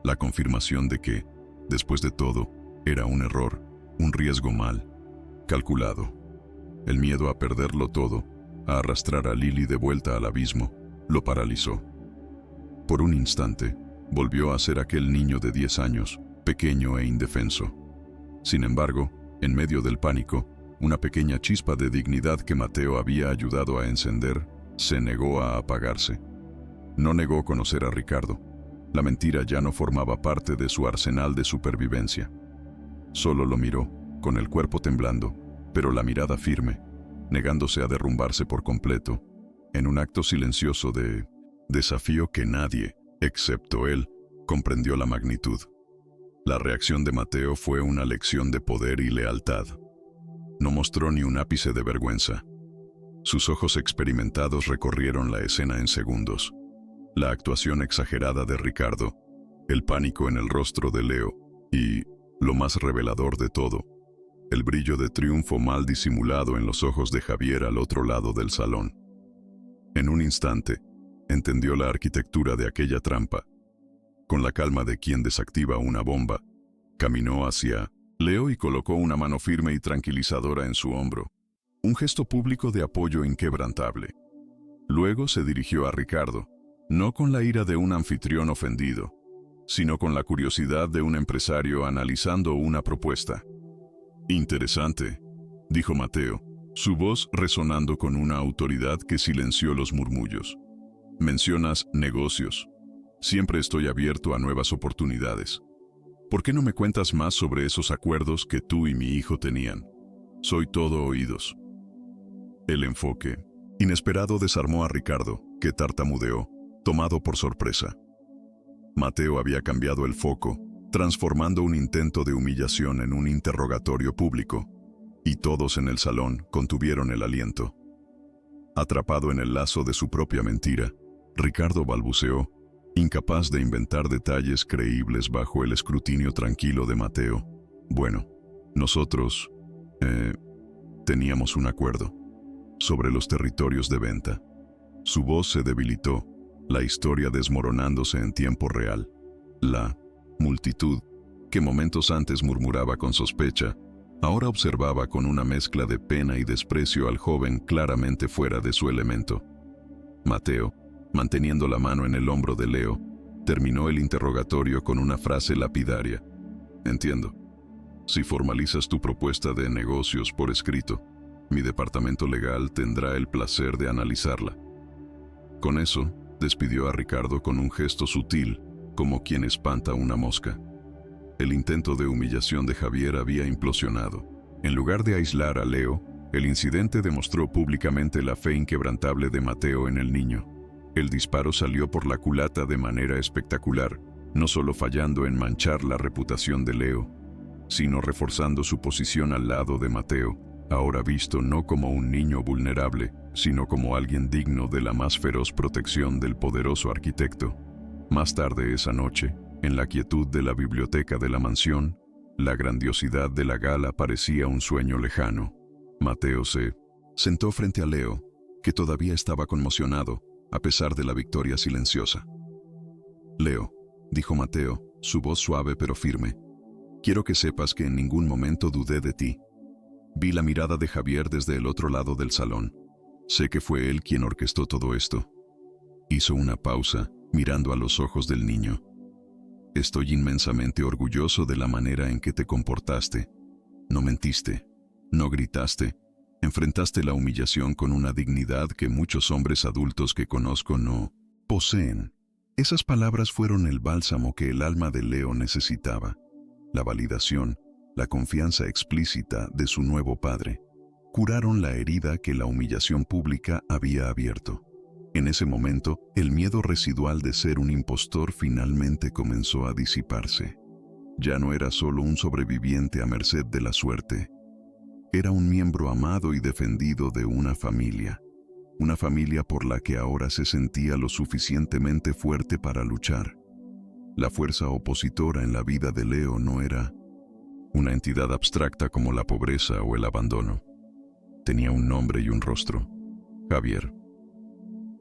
la confirmación de que, después de todo, era un error, un riesgo mal calculado. El miedo a perderlo todo, a arrastrar a Lily de vuelta al abismo, lo paralizó. Por un instante, volvió a ser aquel niño de 10 años, pequeño e indefenso. Sin embargo, en medio del pánico, una pequeña chispa de dignidad que Mateo había ayudado a encender, se negó a apagarse. No negó conocer a Ricardo. La mentira ya no formaba parte de su arsenal de supervivencia. Solo lo miró, con el cuerpo temblando, pero la mirada firme, negándose a derrumbarse por completo, en un acto silencioso de desafío que nadie, excepto él, comprendió la magnitud. La reacción de Mateo fue una lección de poder y lealtad. No mostró ni un ápice de vergüenza. Sus ojos experimentados recorrieron la escena en segundos. La actuación exagerada de Ricardo, el pánico en el rostro de Leo y Lo más revelador de todo, el brillo de triunfo mal disimulado en los ojos de Javier al otro lado del salón. En un instante, entendió la arquitectura de aquella trampa. Con la calma de quien desactiva una bomba, caminó hacia Leo y colocó una mano firme y tranquilizadora en su hombro, un gesto público de apoyo inquebrantable. Luego se dirigió a Ricardo, no con la ira de un anfitrión ofendido, sino con la curiosidad de un empresario analizando una propuesta. «Interesante», dijo Mateo, su voz resonando con una autoridad que silenció los murmullos. «Mencionas negocios. Siempre estoy abierto a nuevas oportunidades. ¿Por qué no me cuentas más sobre esos acuerdos que tú y mi hijo tenían? Soy todo oídos». El enfoque inesperado desarmó a Ricardo, que tartamudeó, tomado por sorpresa. Mateo había cambiado el foco, transformando un intento de humillación en un interrogatorio público, y todos en el salón contuvieron el aliento. Atrapado en el lazo de su propia mentira, Ricardo balbuceó, incapaz de inventar detalles creíbles bajo el escrutinio tranquilo de Mateo. «Bueno, nosotros, teníamos un acuerdo sobre los territorios de venta». Su voz se debilitó, la historia desmoronándose en tiempo real. La multitud, que momentos antes murmuraba con sospecha, ahora observaba con una mezcla de pena y desprecio al joven claramente fuera de su elemento. Mateo, manteniendo la mano en el hombro de Leo, terminó el interrogatorio con una frase lapidaria. «Entiendo. Si formalizas tu propuesta de negocios por escrito, mi departamento legal tendrá el placer de analizarla». Con eso, despidió a Ricardo con un gesto sutil, como quien espanta una mosca. El intento de humillación de Javier había implosionado. En lugar de aislar a Leo, el incidente demostró públicamente la fe inquebrantable de Mateo en el niño. El disparo salió por la culata de manera espectacular, no solo fallando en manchar la reputación de Leo, sino reforzando su posición al lado de Mateo, ahora visto no como un niño vulnerable, sino como alguien digno de la más feroz protección del poderoso arquitecto. Más tarde esa noche, en la quietud de la biblioteca de la mansión, la grandiosidad de la gala parecía un sueño lejano. Mateo se sentó frente a Leo, que todavía estaba conmocionado, a pesar de la victoria silenciosa. «Leo», dijo Mateo, su voz suave pero firme, «quiero que sepas que en ningún momento dudé de ti. Vi la mirada de Javier desde el otro lado del salón. Sé que fue él quien orquestó todo esto». Hizo una pausa, mirando a los ojos del niño. «Estoy inmensamente orgulloso de la manera en que te comportaste. No mentiste, no gritaste, enfrentaste la humillación con una dignidad que muchos hombres adultos que conozco no poseen». Esas palabras fueron el bálsamo que el alma de Leo necesitaba, la validación, la confianza explícita de su nuevo padre. Curaron la herida que la humillación pública había abierto. En ese momento, el miedo residual de ser un impostor finalmente comenzó a disiparse. Ya no era solo un sobreviviente a merced de la suerte. Era un miembro amado y defendido de una familia por la que ahora se sentía lo suficientemente fuerte para luchar. La fuerza opositora en la vida de Leo no era una entidad abstracta como la pobreza o el abandono. Tenía un nombre y un rostro: Javier.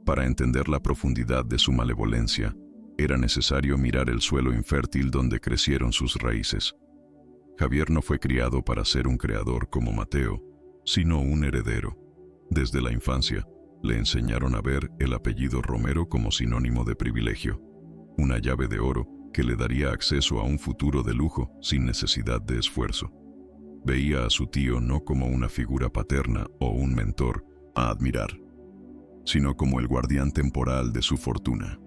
Para entender la profundidad de su malevolencia, era necesario mirar el suelo infértil donde crecieron sus raíces. Javier no fue criado para ser un creador como Mateo, sino un heredero. Desde la infancia, le enseñaron a ver el apellido Romero como sinónimo de privilegio, una llave de oro que le daría acceso a un futuro de lujo sin necesidad de esfuerzo. Veía a su tío no como una figura paterna o un mentor a admirar, sino como el guardián temporal de su fortuna.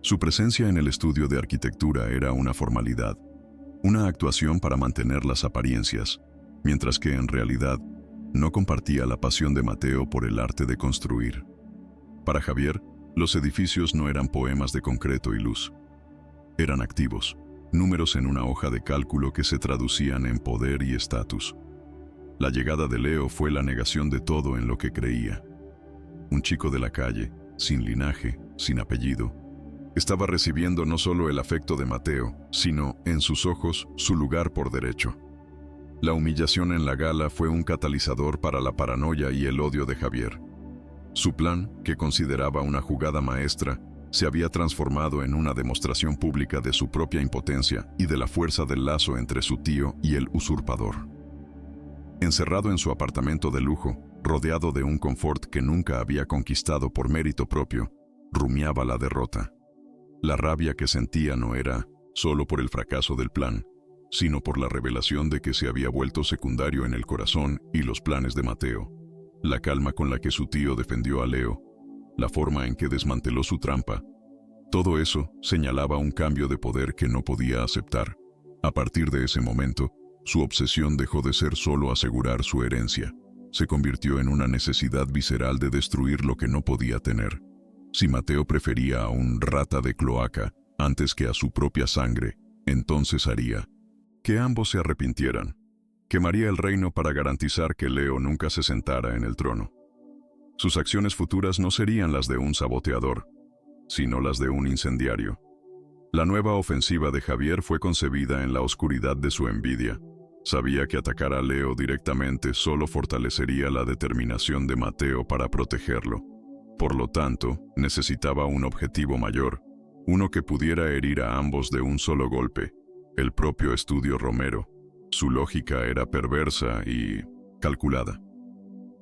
Su presencia en el estudio de arquitectura era una formalidad, una actuación para mantener las apariencias, mientras que en realidad no compartía la pasión de Mateo por el arte de construir. Para Javier, los edificios no eran poemas de concreto y luz. Eran activos, números en una hoja de cálculo que se traducían en poder y estatus. La llegada de Leo fue la negación de todo en lo que creía. Un chico de la calle, sin linaje, sin apellido, Estaba recibiendo no solo el afecto de Mateo, sino, en sus ojos, su lugar por derecho. La humillación en la gala fue un catalizador para la paranoia y el odio de Javier. Su plan, que consideraba una jugada maestra, se había transformado en una demostración pública de su propia impotencia y de la fuerza del lazo entre su tío y el usurpador. Encerrado en su apartamento de lujo, rodeado de un confort que nunca había conquistado por mérito propio, rumiaba la derrota. La rabia que sentía no era solo por el fracaso del plan, sino por la revelación de que se había vuelto secundario en el corazón y los planes de Mateo. La calma con la que su tío defendió a Leo, la forma en que desmanteló su trampa, todo eso señalaba un cambio de poder que no podía aceptar. A partir de ese momento, su obsesión dejó de ser solo asegurar su herencia. Se convirtió en una necesidad visceral de destruir lo que no podía tener. Si Mateo prefería a un rata de cloaca antes que a su propia sangre, entonces haría que ambos se arrepintieran. Quemaría el reino para garantizar que Leo nunca se sentara en el trono. Sus acciones futuras no serían las de un saboteador, sino las de un incendiario. La nueva ofensiva de Javier fue concebida en la oscuridad de su envidia. Sabía que atacar a Leo directamente solo fortalecería la determinación de Mateo para protegerlo. Por lo tanto, necesitaba un objetivo mayor, uno que pudiera herir a ambos de un solo golpe: el propio Estudio Romero. Su lógica era perversa y calculada.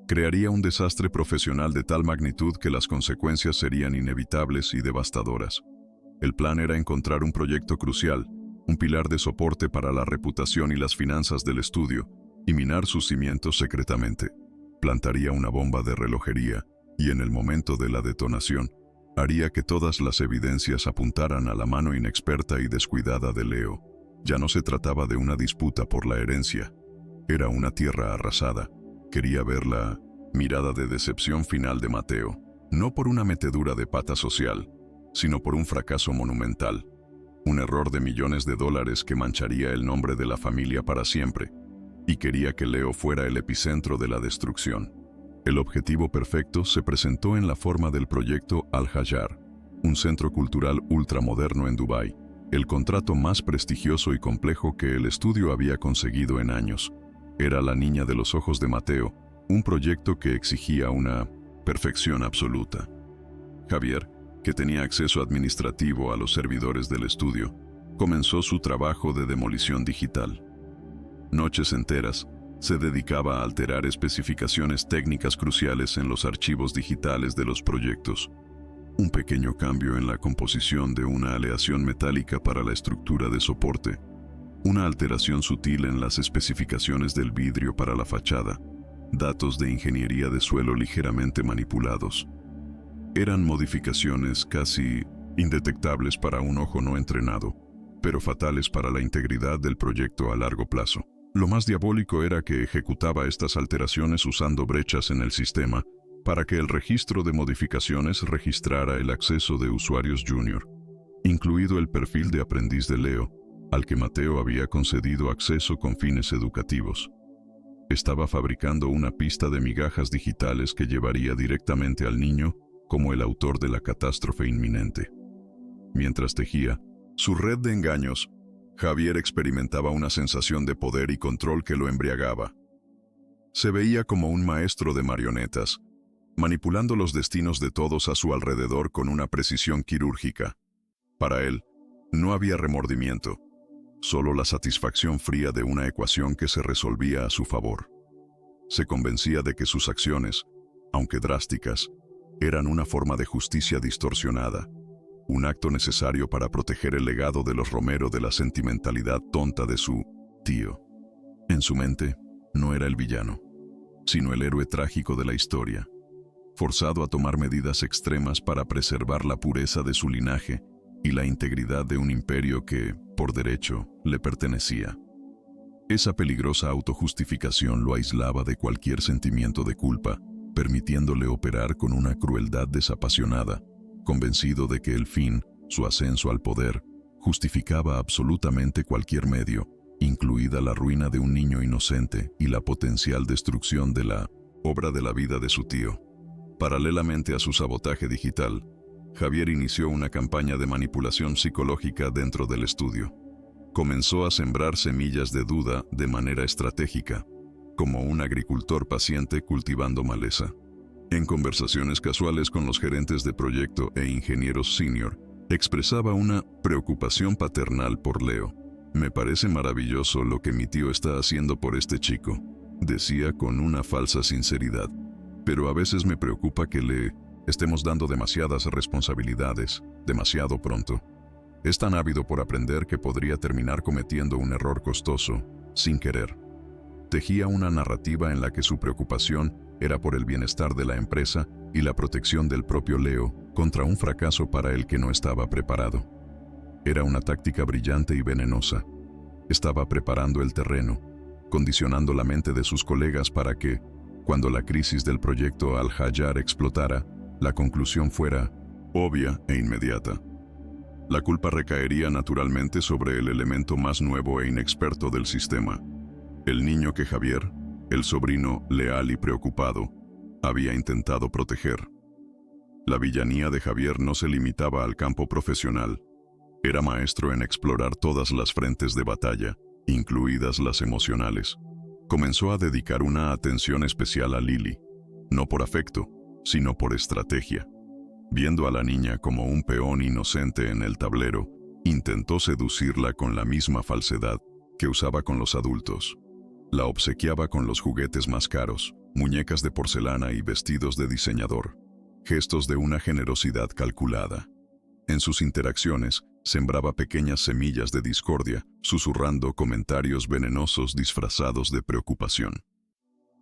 Crearía un desastre profesional de tal magnitud que las consecuencias serían inevitables y devastadoras. El plan era encontrar un proyecto crucial, un pilar de soporte para la reputación y las finanzas del estudio, y minar sus cimientos secretamente. Plantaría una bomba de relojería, y en el momento de la detonación, haría que todas las evidencias apuntaran a la mano inexperta y descuidada de Leo. Ya no se trataba de una disputa por la herencia. Era una tierra arrasada. Quería ver la mirada de decepción final de Mateo, no por una metedura de pata social, sino por un fracaso monumental, un error de millones de dólares que mancharía el nombre de la familia para siempre, y quería que Leo fuera el epicentro de la destrucción. El objetivo perfecto se presentó en la forma del proyecto Al-Hayar, un centro cultural ultramoderno en Dubái, el contrato más prestigioso y complejo que el estudio había conseguido en años. Era la niña de los ojos de Mateo, un proyecto que exigía una perfección absoluta. Javier, que tenía acceso administrativo a los servidores del estudio, comenzó su trabajo de demolición digital. Noches enteras, se dedicaba a alterar especificaciones técnicas cruciales en los archivos digitales de los proyectos. Un pequeño cambio en la composición de una aleación metálica para la estructura de soporte, una alteración sutil en las especificaciones del vidrio para la fachada, datos de ingeniería de suelo ligeramente manipulados. Eran modificaciones casi indetectables para un ojo no entrenado, pero fatales para la integridad del proyecto a largo plazo. Lo más diabólico era que ejecutaba estas alteraciones usando brechas en el sistema para que el registro de modificaciones registrara el acceso de usuarios junior, incluido el perfil de aprendiz de Leo, al que Mateo había concedido acceso con fines educativos. Estaba fabricando una pista de migajas digitales que llevaría directamente al niño como el autor de la catástrofe inminente. Mientras tejía su red de engaños, Javier experimentaba una sensación de poder y control que lo embriagaba. Se veía como un maestro de marionetas, manipulando los destinos de todos a su alrededor con una precisión quirúrgica. Para él, no había remordimiento, solo la satisfacción fría de una ecuación que se resolvía a su favor. Se convencía de que sus acciones, aunque drásticas, eran una forma de justicia distorsionada, un acto necesario para proteger el legado de los Romero de la sentimentalidad tonta de su tío. En su mente, no era el villano, sino el héroe trágico de la historia, forzado a tomar medidas extremas para preservar la pureza de su linaje y la integridad de un imperio que, por derecho, le pertenecía. Esa peligrosa autojustificación lo aislaba de cualquier sentimiento de culpa, permitiéndole operar con una crueldad desapasionada, convencido de que el fin, su ascenso al poder, justificaba absolutamente cualquier medio, incluida la ruina de un niño inocente y la potencial destrucción de la obra de la vida de su tío. Paralelamente a su sabotaje digital, Javier inició una campaña de manipulación psicológica dentro del estudio. Comenzó a sembrar semillas de duda de manera estratégica, como un agricultor paciente cultivando maleza. En conversaciones casuales con los gerentes de proyecto e ingenieros senior, expresaba una preocupación paternal por Leo. «Me parece maravilloso lo que mi tío está haciendo por este chico», decía con una falsa sinceridad. «Pero a veces me preocupa que le estemos dando demasiadas responsabilidades, demasiado pronto. Es tan ávido por aprender que podría terminar cometiendo un error costoso, sin querer». Tejía una narrativa en la que su preocupación era por el bienestar de la empresa y la protección del propio Leo contra un fracaso para el que no estaba preparado. Era una táctica brillante y venenosa. Estaba preparando el terreno, condicionando la mente de sus colegas para que, cuando la crisis del proyecto Al-Hayar explotara, la conclusión fuera obvia e inmediata. La culpa recaería naturalmente sobre el elemento más nuevo e inexperto del sistema, el niño que Javier, el sobrino leal y preocupado, había intentado proteger. La villanía de Javier no se limitaba al campo profesional. Era maestro en explorar todas las frentes de batalla, incluidas las emocionales. Comenzó a dedicar una atención especial a Lily, no por afecto, sino por estrategia. Viendo a la niña como un peón inocente en el tablero, intentó seducirla con la misma falsedad que usaba con los adultos. La obsequiaba con los juguetes más caros, muñecas de porcelana y vestidos de diseñador, gestos de una generosidad calculada. En sus interacciones, sembraba pequeñas semillas de discordia, susurrando comentarios venenosos disfrazados de preocupación.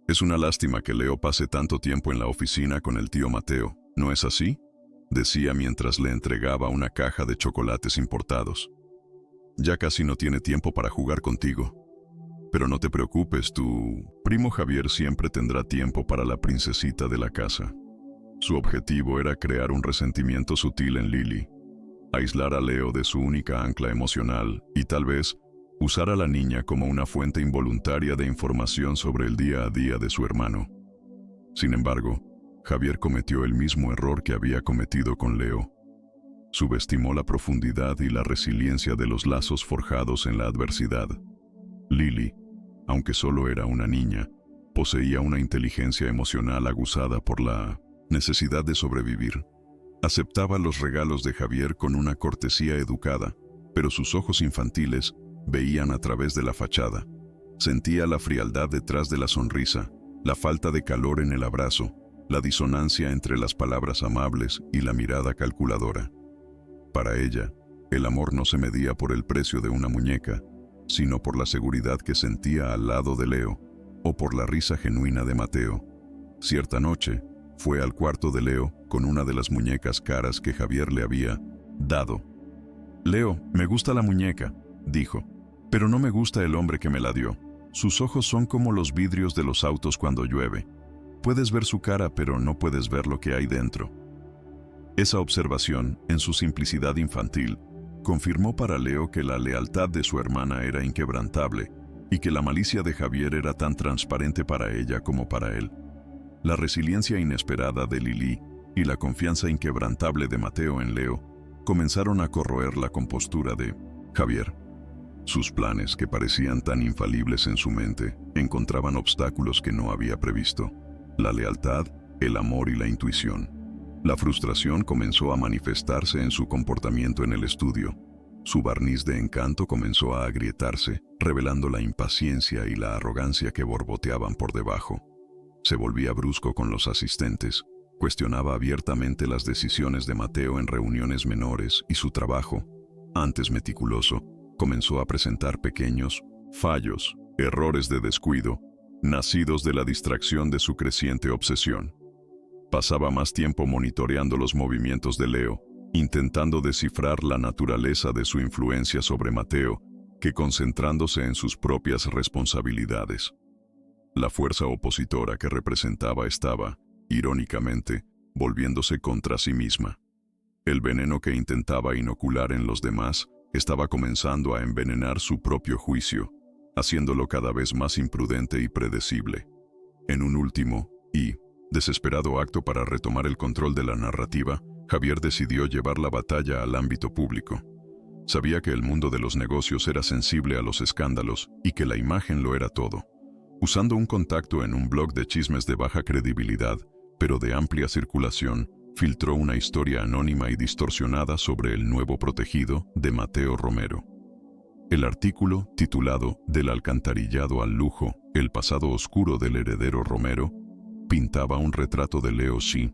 «Es una lástima que Leo pase tanto tiempo en la oficina con el tío Mateo, ¿no es así?», decía mientras le entregaba una caja de chocolates importados. «Ya casi no tiene tiempo para jugar contigo. Pero no te preocupes, tu primo Javier siempre tendrá tiempo para la princesita de la casa». Su objetivo era crear un resentimiento sutil en Lily, aislar a Leo de su única ancla emocional y tal vez usar a la niña como una fuente involuntaria de información sobre el día a día de su hermano. Sin embargo, Javier cometió el mismo error que había cometido con Leo. Subestimó la profundidad y la resiliencia de los lazos forjados en la adversidad. Lily, aunque solo era una niña, poseía una inteligencia emocional aguzada por la necesidad de sobrevivir. Aceptaba los regalos de Javier con una cortesía educada, pero sus ojos infantiles veían a través de la fachada. Sentía la frialdad detrás de la sonrisa, la falta de calor en el abrazo, la disonancia entre las palabras amables y la mirada calculadora. Para ella, el amor no se medía por el precio de una muñeca, sino por la seguridad que sentía al lado de Leo, o por la risa genuina de Mateo. Cierta noche, fue al cuarto de Leo con una de las muñecas caras que Javier le había dado. «Leo, me gusta la muñeca», dijo, «pero no me gusta el hombre que me la dio. Sus ojos son como los vidrios de los autos cuando llueve. Puedes ver su cara, pero no puedes ver lo que hay dentro». Esa observación, en su simplicidad infantil, confirmó para Leo que la lealtad de su hermana era inquebrantable y que la malicia de Javier era tan transparente para ella como para él. La resiliencia inesperada de Lily y la confianza inquebrantable de Mateo en Leo comenzaron a corroer la compostura de Javier. Sus planes, que parecían tan infalibles en su mente, encontraban obstáculos que no había previsto: la lealtad, el amor y la intuición. La frustración comenzó a manifestarse en su comportamiento en el estudio. Su barniz de encanto comenzó a agrietarse, revelando la impaciencia y la arrogancia que borboteaban por debajo. Se volvía brusco con los asistentes, cuestionaba abiertamente las decisiones de Mateo en reuniones menores y su trabajo, antes meticuloso, comenzó a presentar pequeños fallos, errores de descuido, nacidos de la distracción de su creciente obsesión. Pasaba más tiempo monitoreando los movimientos de Leo, intentando descifrar la naturaleza de su influencia sobre Mateo, que concentrándose en sus propias responsabilidades. La fuerza opositora que representaba estaba, irónicamente, volviéndose contra sí misma. El veneno que intentaba inocular en los demás estaba comenzando a envenenar su propio juicio, haciéndolo cada vez más imprudente y predecible. En un último y desesperado acto para retomar el control de la narrativa, Javier decidió llevar la batalla al ámbito público. Sabía que el mundo de los negocios era sensible a los escándalos y que la imagen lo era todo. Usando un contacto en un blog de chismes de baja credibilidad, pero de amplia circulación, filtró una historia anónima y distorsionada sobre el nuevo protegido de Mateo Romero. El artículo, titulado «Del alcantarillado al lujo, el pasado oscuro del heredero Romero», pintaba un retrato de Leo Xi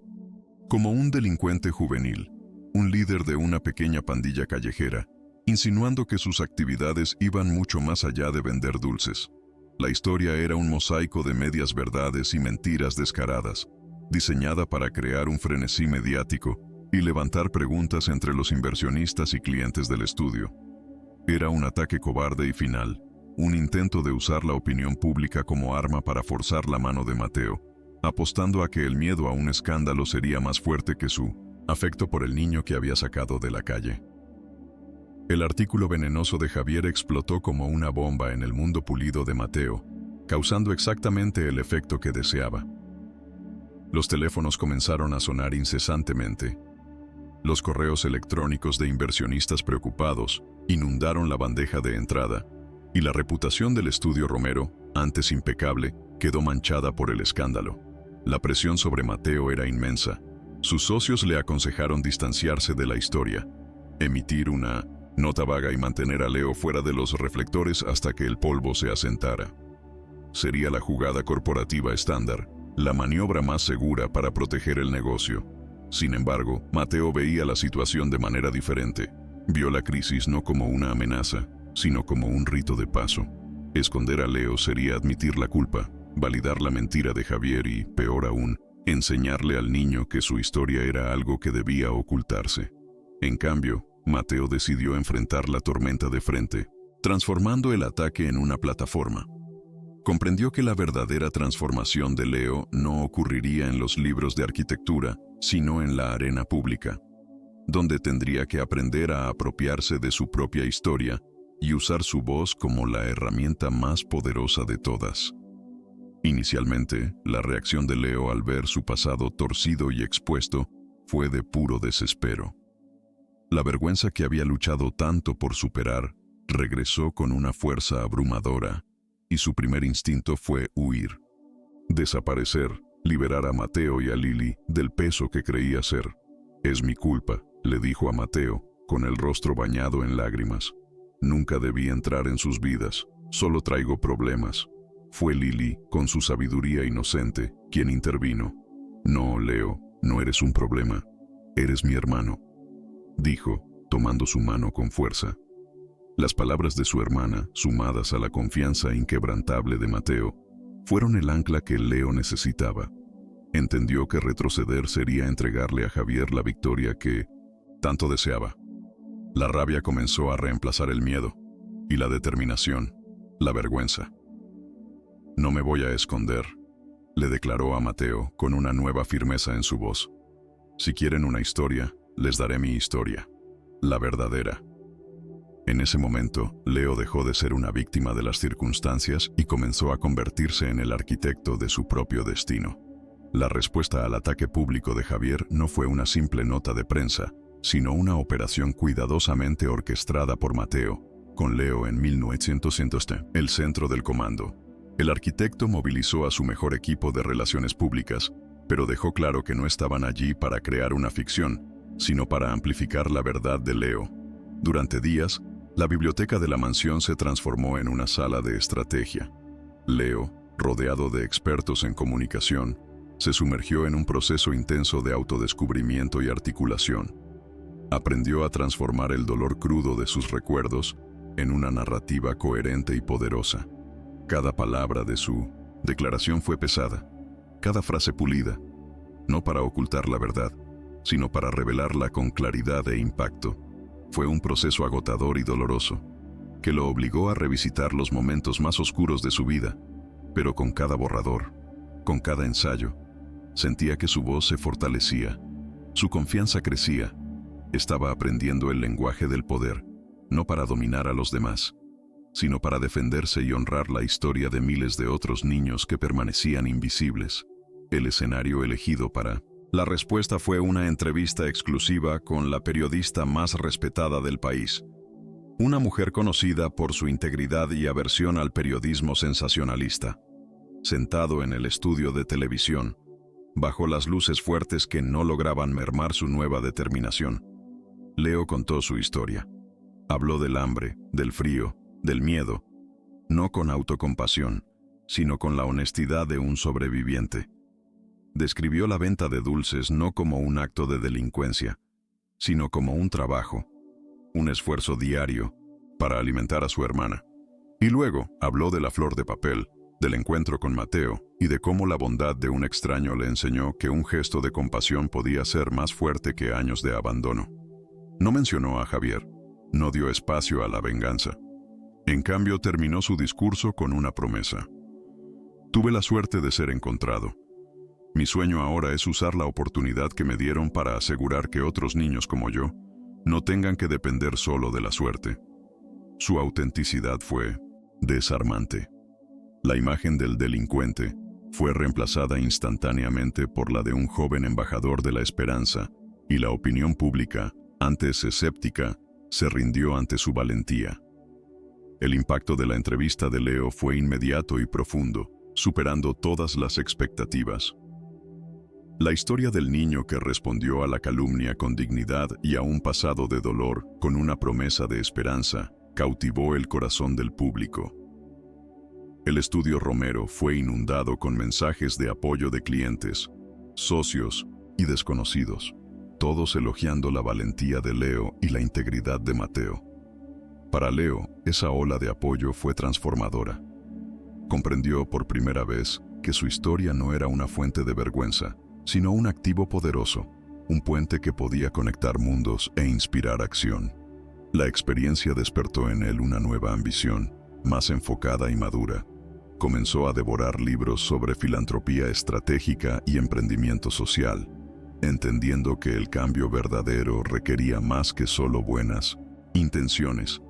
como un delincuente juvenil, un líder de una pequeña pandilla callejera, insinuando que sus actividades iban mucho más allá de vender dulces. La historia era un mosaico de medias verdades y mentiras descaradas, diseñada para crear un frenesí mediático y levantar preguntas entre los inversionistas y clientes del estudio. Era un ataque cobarde y final, un intento de usar la opinión pública como arma para forzar la mano de Mateo, apostando a que el miedo a un escándalo sería más fuerte que su afecto por el niño que había sacado de la calle. El artículo venenoso de Javier explotó como una bomba en el mundo pulido de Mateo, causando exactamente el efecto que deseaba. Los teléfonos comenzaron a sonar incesantemente. Los correos electrónicos de inversionistas preocupados inundaron la bandeja de entrada, y la reputación del estudio Romero, antes impecable, quedó manchada por el escándalo. La presión sobre Mateo era inmensa. Sus socios le aconsejaron distanciarse de la historia, emitir una nota vaga y mantener a Leo fuera de los reflectores hasta que el polvo se asentara. Sería la jugada corporativa estándar, la maniobra más segura para proteger el negocio. Sin embargo, Mateo veía la situación de manera diferente. Vio la crisis no como una amenaza, sino como un rito de paso. Esconder a Leo sería admitir la culpa, validar la mentira de Javier y, peor aún, enseñarle al niño que su historia era algo que debía ocultarse. En cambio, Mateo decidió enfrentar la tormenta de frente, transformando el ataque en una plataforma. Comprendió que la verdadera transformación de Leo no ocurriría en los libros de arquitectura, sino en la arena pública, donde tendría que aprender a apropiarse de su propia historia y usar su voz como la herramienta más poderosa de todas. Inicialmente, la reacción de Leo al ver su pasado torcido y expuesto fue de puro desespero. La vergüenza que había luchado tanto por superar regresó con una fuerza abrumadora, y su primer instinto fue huir. Desaparecer, liberar a Mateo y a Lili del peso que creía ser. «Es mi culpa», le dijo a Mateo, con el rostro bañado en lágrimas. «Nunca debí entrar en sus vidas, solo traigo problemas». Fue Lili, con su sabiduría inocente, quien intervino. «No, Leo, no eres un problema. Eres mi hermano», dijo, tomando su mano con fuerza. Las palabras de su hermana, sumadas a la confianza inquebrantable de Mateo, fueron el ancla que Leo necesitaba. Entendió que retroceder sería entregarle a Javier la victoria que tanto deseaba. La rabia comenzó a reemplazar el miedo, y la determinación, la vergüenza. «No me voy a esconder», le declaró a Mateo con una nueva firmeza en su voz. «Si quieren una historia, les daré mi historia, la verdadera». En ese momento, Leo dejó de ser una víctima de las circunstancias y comenzó a convertirse en el arquitecto de su propio destino. La respuesta al ataque público de Javier no fue una simple nota de prensa, sino una operación cuidadosamente orquestada por Mateo, con Leo en 1900, el centro del comando. El arquitecto movilizó a su mejor equipo de relaciones públicas, pero dejó claro que no estaban allí para crear una ficción, sino para amplificar la verdad de Leo. Durante días, la biblioteca de la mansión se transformó en una sala de estrategia. Leo, rodeado de expertos en comunicación, se sumergió en un proceso intenso de autodescubrimiento y articulación. Aprendió a transformar el dolor crudo de sus recuerdos en una narrativa coherente y poderosa. Cada palabra de su declaración fue pesada, cada frase pulida, no para ocultar la verdad, sino para revelarla con claridad e impacto. Fue un proceso agotador y doloroso, que lo obligó a revisitar los momentos más oscuros de su vida, pero con cada borrador, con cada ensayo, sentía que su voz se fortalecía, su confianza crecía. Estaba aprendiendo el lenguaje del poder, no para dominar a los demás, sino para defenderse y honrar la historia de miles de otros niños que permanecían invisibles. El escenario elegido para La respuesta fue una entrevista exclusiva con la periodista más respetada del país, una mujer conocida por su integridad y aversión al periodismo sensacionalista. Sentado en el estudio de televisión, bajo las luces fuertes que no lograban mermar su nueva determinación, Leo contó su historia. Habló del hambre, del frío, del miedo, no con autocompasión, sino con la honestidad de un sobreviviente. Describió la venta de dulces no como un acto de delincuencia, sino como un trabajo, un esfuerzo diario para alimentar a su hermana. Y luego habló de la flor de papel, del encuentro con Mateo y de cómo la bondad de un extraño le enseñó que un gesto de compasión podía ser más fuerte que años de abandono. No mencionó a Javier, no dio espacio a la venganza. En cambio, terminó su discurso con una promesa. Tuve la suerte de ser encontrado. Mi sueño ahora es usar la oportunidad que me dieron para asegurar que otros niños como yo no tengan que depender solo de la suerte. Su autenticidad fue desarmante. La imagen del delincuente fue reemplazada instantáneamente por la de un joven embajador de la esperanza, y la opinión pública, antes escéptica, se rindió ante su valentía. El impacto de la entrevista de Leo fue inmediato y profundo, superando todas las expectativas. La historia del niño que respondió a la calumnia con dignidad y a un pasado de dolor con una promesa de esperanza cautivó el corazón del público. El estudio Romero fue inundado con mensajes de apoyo de clientes, socios y desconocidos, todos elogiando la valentía de Leo y la integridad de Mateo. Para Leo, esa ola de apoyo fue transformadora. Comprendió por primera vez que su historia no era una fuente de vergüenza, sino un activo poderoso, un puente que podía conectar mundos e inspirar acción. La experiencia despertó en él una nueva ambición, más enfocada y madura. Comenzó a devorar libros sobre filantropía estratégica y emprendimiento social, entendiendo que el cambio verdadero requería más que solo buenas intenciones.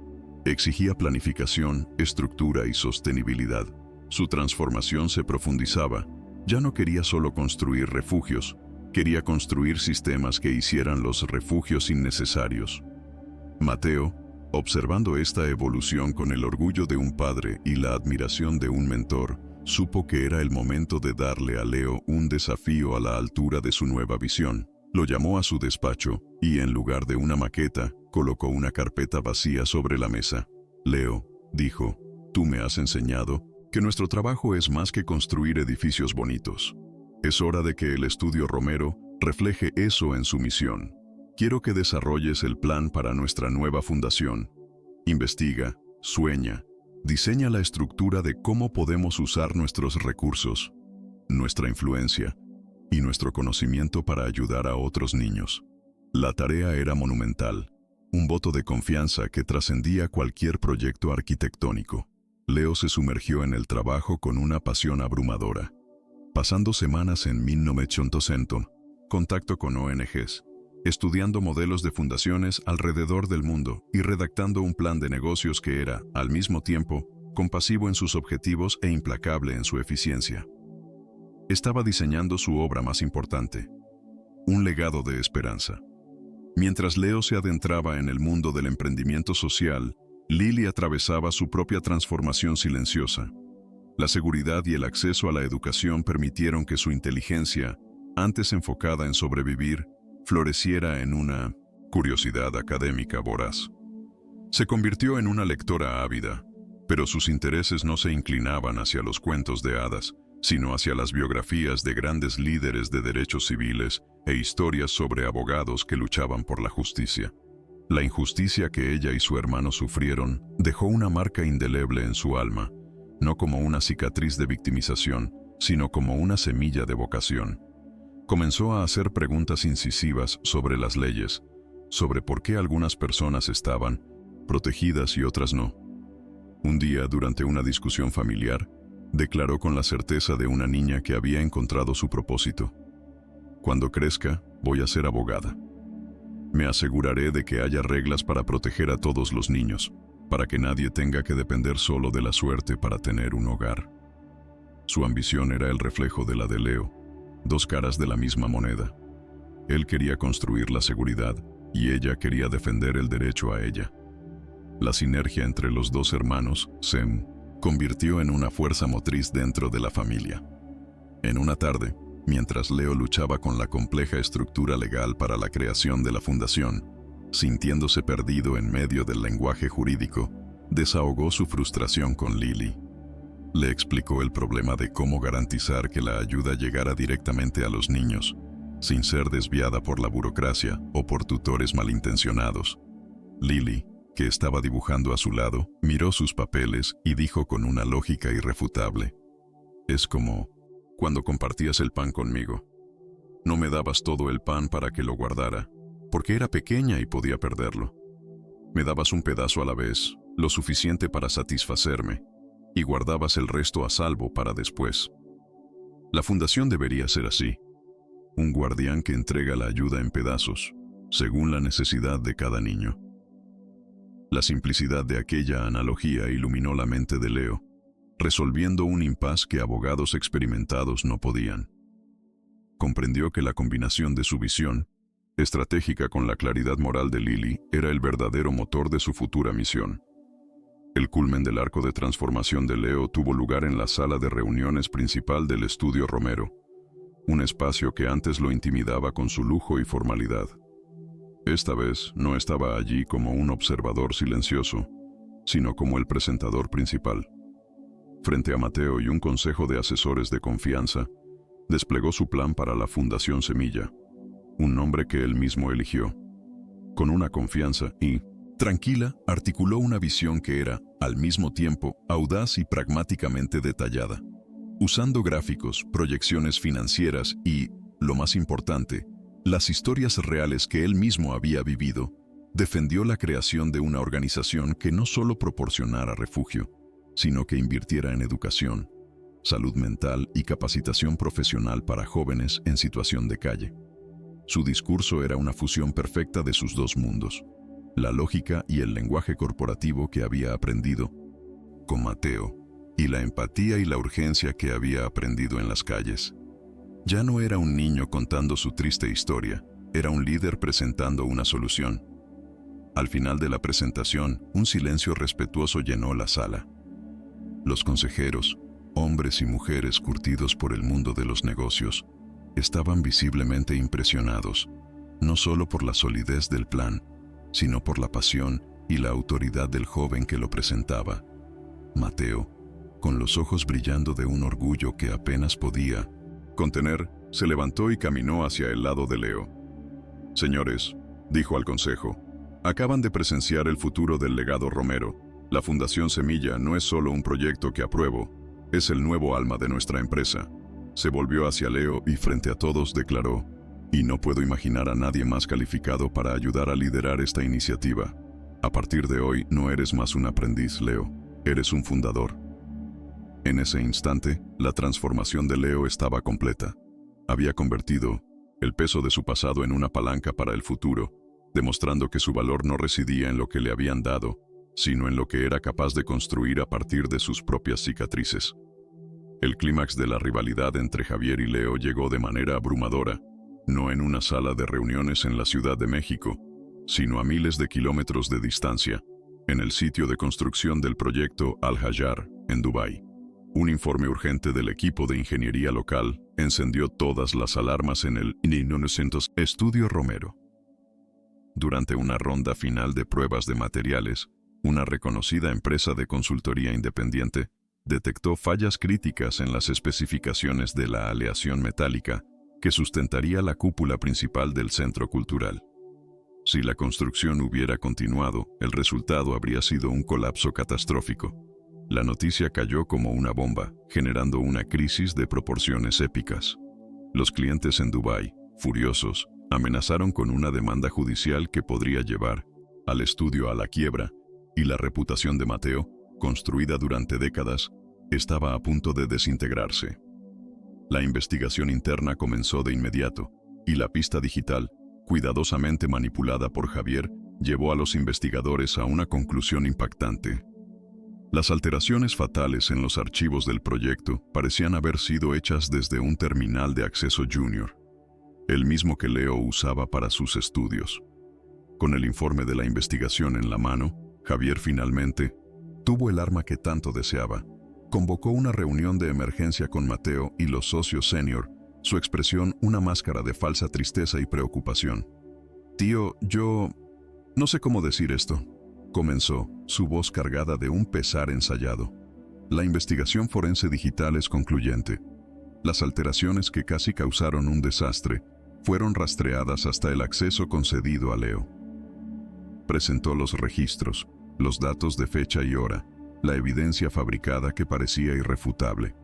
Exigía planificación, estructura y sostenibilidad. Su transformación se profundizaba. Ya no quería solo construir refugios, quería construir sistemas que hicieran los refugios innecesarios. Mateo, observando esta evolución con el orgullo de un padre y la admiración de un mentor, supo que era el momento de darle a Leo un desafío a la altura de su nueva visión. Lo llamó a su despacho y, en lugar de una maqueta, colocó una carpeta vacía sobre la mesa. Leo, dijo, tú me has enseñado que nuestro trabajo es más que construir edificios bonitos. Es hora de que el estudio Romero refleje eso en su misión. Quiero que desarrolles el plan para nuestra nueva fundación. Investiga, sueña, diseña la estructura de cómo podemos usar nuestros recursos, nuestra influencia y nuestro conocimiento para ayudar a otros niños. La tarea era monumental, un voto de confianza que trascendía cualquier proyecto arquitectónico. Leo se sumergió en el trabajo con una pasión abrumadora, pasando semanas en 1900, contacto con ONGs, estudiando modelos de fundaciones alrededor del mundo y redactando un plan de negocios que era, al mismo tiempo, compasivo en sus objetivos e implacable en su eficiencia. Estaba diseñando su obra más importante, un legado de esperanza. Mientras Leo se adentraba en el mundo del emprendimiento social, Lily atravesaba su propia transformación silenciosa. La seguridad y el acceso a la educación permitieron que su inteligencia, antes enfocada en sobrevivir, floreciera en una curiosidad académica voraz. Se convirtió en una lectora ávida, pero sus intereses no se inclinaban hacia los cuentos de hadas, sino hacia las biografías de grandes líderes de derechos civiles e historias sobre abogados que luchaban por la justicia. La injusticia que ella y su hermano sufrieron dejó una marca indeleble en su alma, no como una cicatriz de victimización, sino como una semilla de vocación. Comenzó a hacer preguntas incisivas sobre las leyes, sobre por qué algunas personas estaban protegidas y otras no. Un día, durante una discusión familiar, declaró con la certeza de una niña que había encontrado su propósito. Cuando crezca, voy a ser abogada. Me aseguraré de que haya reglas para proteger a todos los niños, para que nadie tenga que depender solo de la suerte para tener un hogar. Su ambición era el reflejo de la de Leo, dos caras de la misma moneda. Él quería construir la seguridad y ella quería defender el derecho a ella. La sinergia entre los dos hermanos se convirtió en una fuerza motriz dentro de la familia. En una tarde, mientras Leo luchaba con la compleja estructura legal para la creación de la fundación, sintiéndose perdido en medio del lenguaje jurídico, desahogó su frustración con Lily. Le explicó el problema de cómo garantizar que la ayuda llegara directamente a los niños, sin ser desviada por la burocracia o por tutores malintencionados. Lily, que estaba dibujando a su lado, miró sus papeles y dijo con una lógica irrefutable: «Es como cuando compartías el pan conmigo. No me dabas todo el pan para que lo guardara, porque era pequeña y podía perderlo. Me dabas un pedazo a la vez, lo suficiente para satisfacerme, y guardabas el resto a salvo para después. La fundación debería ser así, un guardián que entrega la ayuda en pedazos, según la necesidad de cada niño». La simplicidad de aquella analogía iluminó la mente de Leo, resolviendo un impas que abogados experimentados no podían. Comprendió que la combinación de su visión estratégica con la claridad moral de Lily era el verdadero motor de su futura misión. El culmen del arco de transformación de Leo tuvo lugar en la sala de reuniones principal del Estudio Romero, un espacio que antes lo intimidaba con su lujo y formalidad. Esta vez no estaba allí como un observador silencioso, sino como el presentador principal. Frente a Mateo y un consejo de asesores de confianza, desplegó su plan para la Fundación Semilla, un nombre que él mismo eligió. Con una confianza y tranquila, articuló una visión que era, al mismo tiempo, audaz y pragmáticamente detallada. Usando gráficos, proyecciones financieras y, lo más importante, las historias reales que él mismo había vivido, defendió la creación de una organización que no solo proporcionara refugio, sino que invirtiera en educación, salud mental y capacitación profesional para jóvenes en situación de calle. Su discurso era una fusión perfecta de sus dos mundos, la lógica y el lenguaje corporativo que había aprendido con Mateo, y la empatía y la urgencia que había aprendido en las calles. Ya no era un niño contando su triste historia, era un líder presentando una solución. Al final de la presentación, un silencio respetuoso llenó la sala. Los consejeros, hombres y mujeres curtidos por el mundo de los negocios, estaban visiblemente impresionados, no solo por la solidez del plan, sino por la pasión y la autoridad del joven que lo presentaba. Mateo, con los ojos brillando de un orgullo que apenas podía contener, se levantó y caminó hacia el lado de Leo. «Señores», dijo al consejo, «acaban de presenciar el futuro del legado Romero. La Fundación Semilla no es solo un proyecto que apruebo, es el nuevo alma de nuestra empresa». Se volvió hacia Leo y frente a todos declaró: «Y no puedo imaginar a nadie más calificado para ayudar a liderar esta iniciativa. A partir de hoy no eres más un aprendiz, Leo, eres un fundador». En ese instante, la transformación de Leo estaba completa. Había convertido el peso de su pasado en una palanca para el futuro, demostrando que su valor no residía en lo que le habían dado, sino en lo que era capaz de construir a partir de sus propias cicatrices. El clímax de la rivalidad entre Javier y Leo llegó de manera abrumadora, no en una sala de reuniones en la Ciudad de México, sino a miles de kilómetros de distancia, en el sitio de construcción del proyecto Al-Hayar, en Dubái. Un informe urgente del equipo de ingeniería local encendió todas las alarmas en el 1900 Estudio Romero. Durante una ronda final de pruebas de materiales, una reconocida empresa de consultoría independiente detectó fallas críticas en las especificaciones de la aleación metálica que sustentaría la cúpula principal del centro cultural. Si la construcción hubiera continuado, el resultado habría sido un colapso catastrófico. La noticia cayó como una bomba, generando una crisis de proporciones épicas. Los clientes en Dubái, furiosos, amenazaron con una demanda judicial que podría llevar al estudio a la quiebra, y la reputación de Mateo, construida durante décadas, estaba a punto de desintegrarse. La investigación interna comenzó de inmediato, y la pista digital, cuidadosamente manipulada por Javier, llevó a los investigadores a una conclusión impactante. Las alteraciones fatales en los archivos del proyecto parecían haber sido hechas desde un terminal de acceso junior. el mismo que Leo usaba para sus estudios. Con el informe de la investigación en la mano, Javier finalmente tuvo el arma que tanto deseaba. Convocó una reunión de emergencia con Mateo y los socios senior, su expresión una máscara de falsa tristeza y preocupación. «Tío, yo no sé cómo decir esto», comenzó, su voz cargada de un pesar ensayado. La investigación forense digital es concluyente. Las alteraciones que casi causaron un desastre fueron rastreadas hasta el acceso concedido a Leo. Presentó los registros, los datos de fecha y hora, la evidencia fabricada que parecía irrefutable.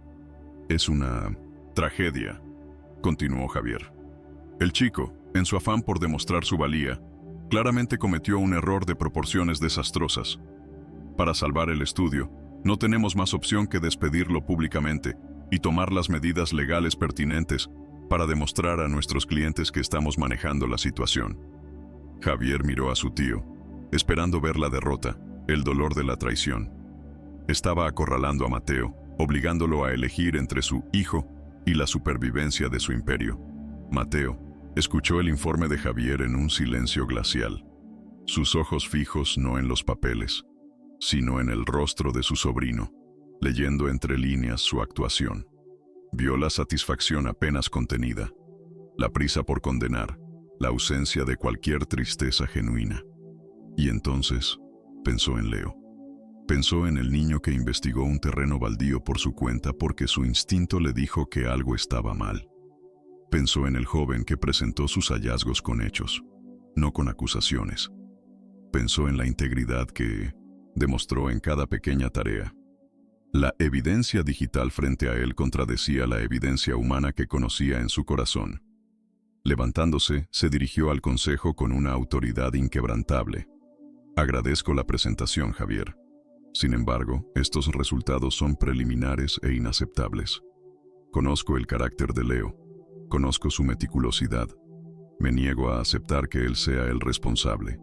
«Es una tragedia», continuó Javier. «El chico, en su afán por demostrar su valía, claramente cometió un error de proporciones desastrosas. Para salvar el estudio, no tenemos más opción que despedirlo públicamente y tomar las medidas legales pertinentes para demostrar a nuestros clientes que estamos manejando la situación». Javier miró a su tío, esperando ver la derrota, el dolor de la traición. Estaba acorralando a Mateo, obligándolo a elegir entre su hijo y la supervivencia de su imperio. Mateo escuchó el informe de Javier en un silencio glacial, sus ojos fijos no en los papeles, sino en el rostro de su sobrino, leyendo entre líneas su actuación. Vio la satisfacción apenas contenida, la prisa por condenar, la ausencia de cualquier tristeza genuina. Y entonces pensó en Leo. Pensó en el niño que investigó un terreno baldío por su cuenta porque su instinto le dijo que algo estaba mal. Pensó en el joven que presentó sus hallazgos con hechos, no con acusaciones. Pensó en la integridad que demostró en cada pequeña tarea. La evidencia digital frente a él contradecía la evidencia humana que conocía en su corazón. Levantándose, se dirigió al consejo con una autoridad inquebrantable. «Agradezco la presentación, Javier. Sin embargo, estos resultados son preliminares e inaceptables. Conozco el carácter de Leo, conozco su meticulosidad. Me niego a aceptar que él sea el responsable.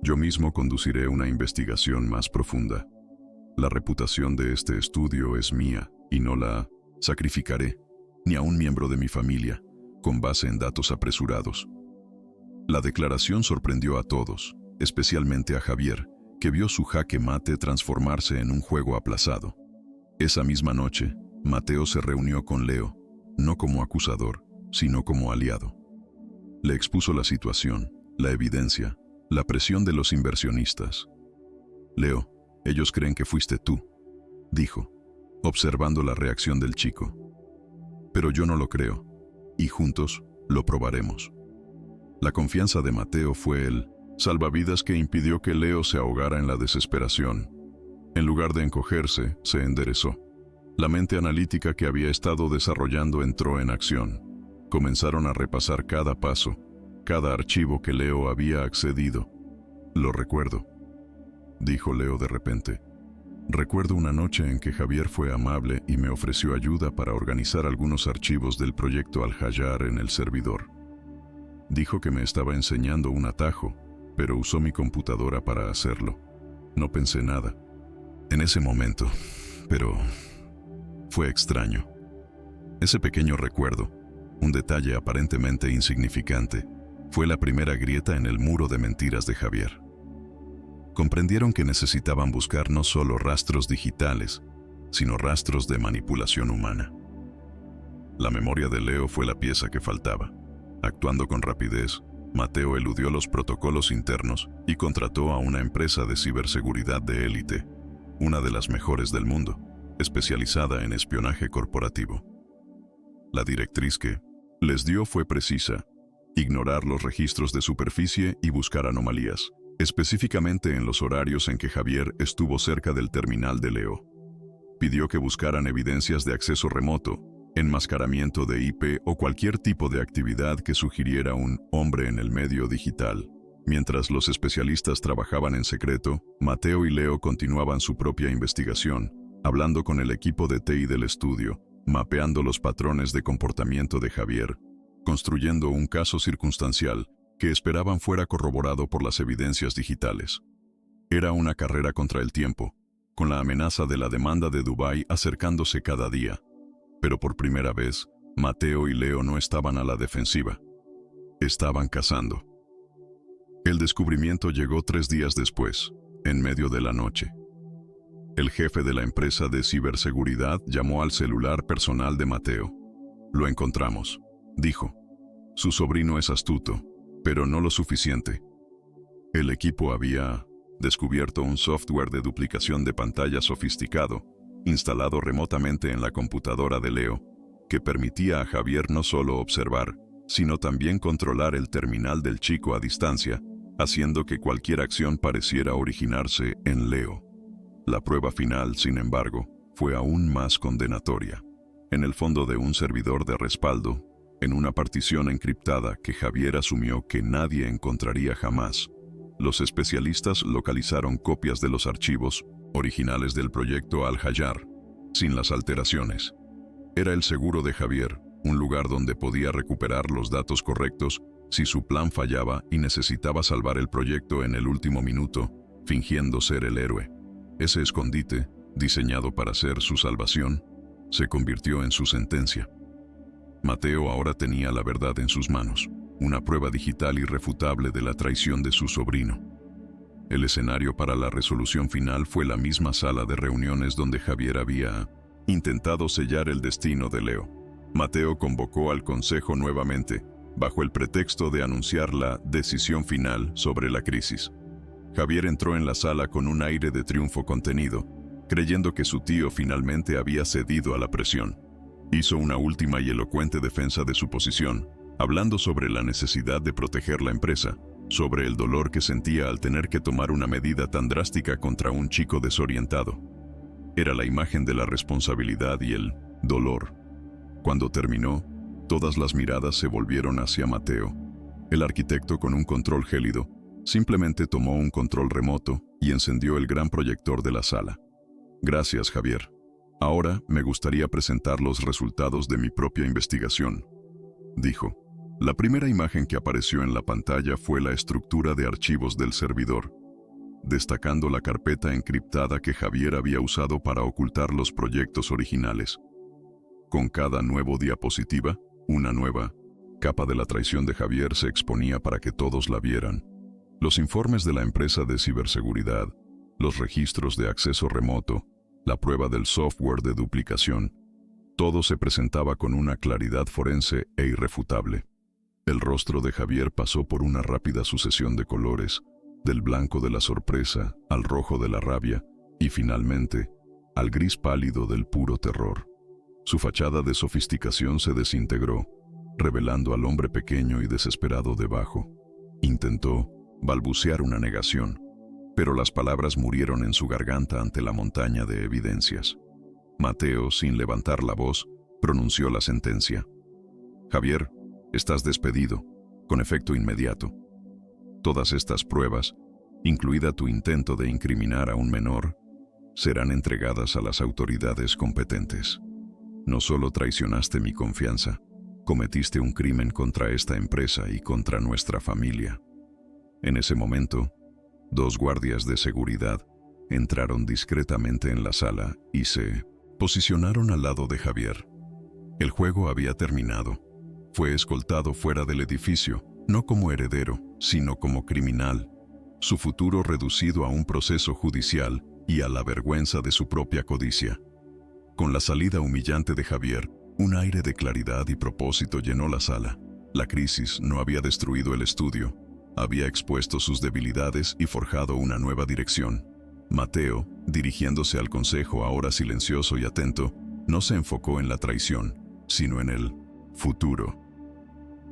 Yo mismo conduciré una investigación más profunda. La reputación de este estudio es mía y no la sacrificaré, ni a un miembro de mi familia, con base en datos apresurados». La declaración sorprendió a todos, especialmente a Javier, que vio su jaque mate transformarse en un juego aplazado. Esa misma noche, Mateo se reunió con Leo, no como acusador, sino como aliado. Le expuso la situación, la evidencia, la presión de los inversionistas. «Leo, ellos creen que fuiste tú», dijo, observando la reacción del chico. «Pero yo no lo creo, y juntos lo probaremos». La confianza de Mateo fue el salvavidas que impidió que Leo se ahogara en la desesperación. En lugar de encogerse, se enderezó. La mente analítica que había estado desarrollando entró en acción. Comenzaron a repasar cada paso, cada archivo que Leo había accedido. «Lo recuerdo», dijo Leo de repente. «Recuerdo una noche en que Javier fue amable y me ofreció ayuda para organizar algunos archivos del proyecto Al-Hayar en el servidor. Dijo que me estaba enseñando un atajo, pero usó mi computadora para hacerlo. No pensé nada en ese momento, pero fue extraño. Ese pequeño recuerdo, un detalle aparentemente insignificante, fue la primera grieta en el muro de mentiras de Javier». Comprendieron que necesitaban buscar no solo rastros digitales, sino rastros de manipulación humana. La memoria de Leo fue la pieza que faltaba. Actuando con rapidez, Mateo eludió los protocolos internos y contrató a una empresa de ciberseguridad de élite, una de las mejores del mundo, especializada en espionaje corporativo. La directriz que les dio fue precisa: ignorar los registros de superficie y buscar anomalías, específicamente en los horarios en que Javier estuvo cerca del terminal de Leo. Pidió que buscaran evidencias de acceso remoto, enmascaramiento de IP o cualquier tipo de actividad que sugiriera un hombre en el medio digital. Mientras los especialistas trabajaban en secreto, Mateo y Leo continuaban su propia investigación, hablando con el equipo de TI del estudio, mapeando los patrones de comportamiento de Javier, construyendo un caso circunstancial que esperaban fuera corroborado por las evidencias digitales. Era una carrera contra el tiempo, con la amenaza de la demanda de Dubái acercándose cada día. Pero por primera vez, Mateo y Leo no estaban a la defensiva, Estaban cazando. El descubrimiento llegó 3 días después, en medio de la noche. El jefe de la empresa de ciberseguridad llamó al celular personal de Mateo. Lo encontramos, dijo. Su sobrino es astuto, pero no lo suficiente. El equipo había descubierto un software de duplicación de pantalla sofisticado, instalado remotamente en la computadora de Leo, que permitía a Javier no solo observar, sino también controlar el terminal del chico a distancia, haciendo que cualquier acción pareciera originarse en Leo. La prueba final, sin embargo, fue aún más condenatoria. En el fondo de un servidor de respaldo, en una partición encriptada que Javier asumió que nadie encontraría jamás, los especialistas localizaron copias de los archivos originales del proyecto Al-Hayar, sin las alteraciones. Era el seguro de Javier, un lugar donde podía recuperar los datos correctos si su plan fallaba y necesitaba salvar el proyecto en el último minuto, fingiendo ser el héroe. Ese escondite, diseñado para ser su salvación, se convirtió en su sentencia. Mateo ahora tenía la verdad en sus manos, una prueba digital irrefutable de la traición de su sobrino. El escenario para la resolución final fue la misma sala de reuniones donde Javier había intentado sellar el destino de Leo. Mateo convocó al consejo nuevamente, bajo el pretexto de anunciar la decisión final sobre la crisis. Javier entró en la sala con un aire de triunfo contenido, creyendo que su tío finalmente había cedido a la presión. Hizo una última y elocuente defensa de su posición, hablando sobre la necesidad de proteger la empresa, sobre el dolor que sentía al tener que tomar una medida tan drástica contra un chico desorientado. Era la imagen de la responsabilidad y el dolor. Cuando terminó, todas las miradas se volvieron hacia Mateo. El arquitecto, con un control gélido, simplemente tomó un control remoto y encendió el gran proyector de la sala. Gracias, Javier. Ahora me gustaría presentar los resultados de mi propia investigación, dijo. La primera imagen que apareció en la pantalla fue la estructura de archivos del servidor, destacando la carpeta encriptada que Javier había usado para ocultar los proyectos originales. Con cada nuevo diapositiva, una nueva capa de la traición de Javier se exponía para que todos la vieran. Los informes de la empresa de ciberseguridad, los registros de acceso remoto, la prueba del software de duplicación, todo se presentaba con una claridad forense e irrefutable. El rostro de Javier pasó por una rápida sucesión de colores, del blanco de la sorpresa al rojo de la rabia y finalmente al gris pálido del puro terror. Su fachada de sofisticación se desintegró, revelando al hombre pequeño y desesperado debajo. Intentó balbucear una negación, pero las palabras murieron en su garganta ante la montaña de evidencias. Mateo, sin levantar la voz, pronunció la sentencia. Javier, estás despedido, con efecto inmediato. Todas estas pruebas, incluida tu intento de incriminar a un menor, serán entregadas a las autoridades competentes. No solo traicionaste mi confianza, cometiste un crimen contra esta empresa y contra nuestra familia. En ese momento, 2 guardias de seguridad entraron discretamente en la sala y se posicionaron al lado de Javier. El juego había terminado. Fue escoltado fuera del edificio, no como heredero, sino como criminal. Su futuro reducido a un proceso judicial y a la vergüenza de su propia codicia. Con la salida humillante de Javier, un aire de claridad y propósito llenó la sala. La crisis no había destruido el estudio, había expuesto sus debilidades y forjado una nueva dirección. Mateo, dirigiéndose al consejo ahora silencioso y atento, no se enfocó en la traición, sino en el futuro.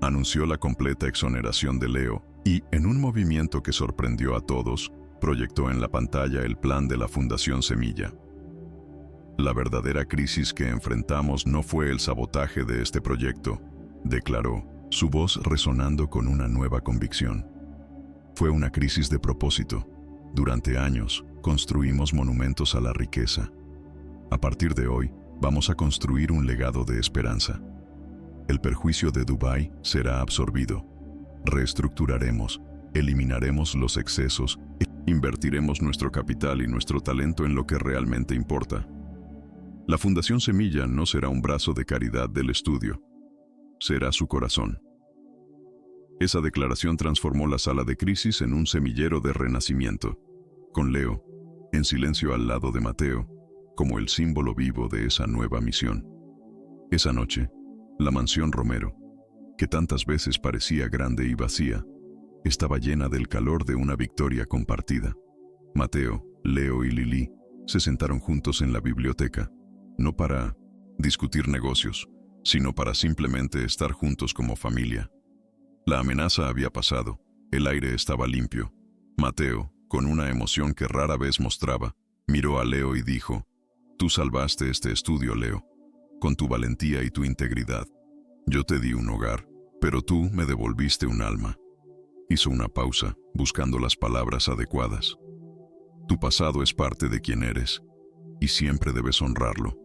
Anunció la completa exoneración de Leo y, en un movimiento que sorprendió a todos, proyectó en la pantalla el plan de la Fundación Semilla. La verdadera crisis que enfrentamos no fue el sabotaje de este proyecto, declaró, su voz resonando con una nueva convicción. Fue una crisis de propósito. Durante años, construimos monumentos a la riqueza. A partir de hoy, vamos a construir un legado de esperanza. El perjuicio de Dubái será absorbido. Reestructuraremos, eliminaremos los excesos, invertiremos nuestro capital y nuestro talento en lo que realmente importa. La Fundación Semilla no será un brazo de caridad del estudio, será su corazón. Esa declaración transformó la sala de crisis en un semillero de renacimiento, con Leo, en silencio al lado de Mateo, como el símbolo vivo de esa nueva misión. Esa noche, la mansión Romero, que tantas veces parecía grande y vacía, estaba llena del calor de una victoria compartida. Mateo, Leo y Lili se sentaron juntos en la biblioteca, no para discutir negocios, sino para simplemente estar juntos como familia. La amenaza había pasado, el aire estaba limpio. Mateo, con una emoción que rara vez mostraba, miró a Leo y dijo: «Tú salvaste este estudio, Leo, con tu valentía y tu integridad. Yo te di un hogar, pero tú me devolviste un alma». Hizo una pausa, buscando las palabras adecuadas. «Tu pasado es parte de quien eres, y siempre debes honrarlo.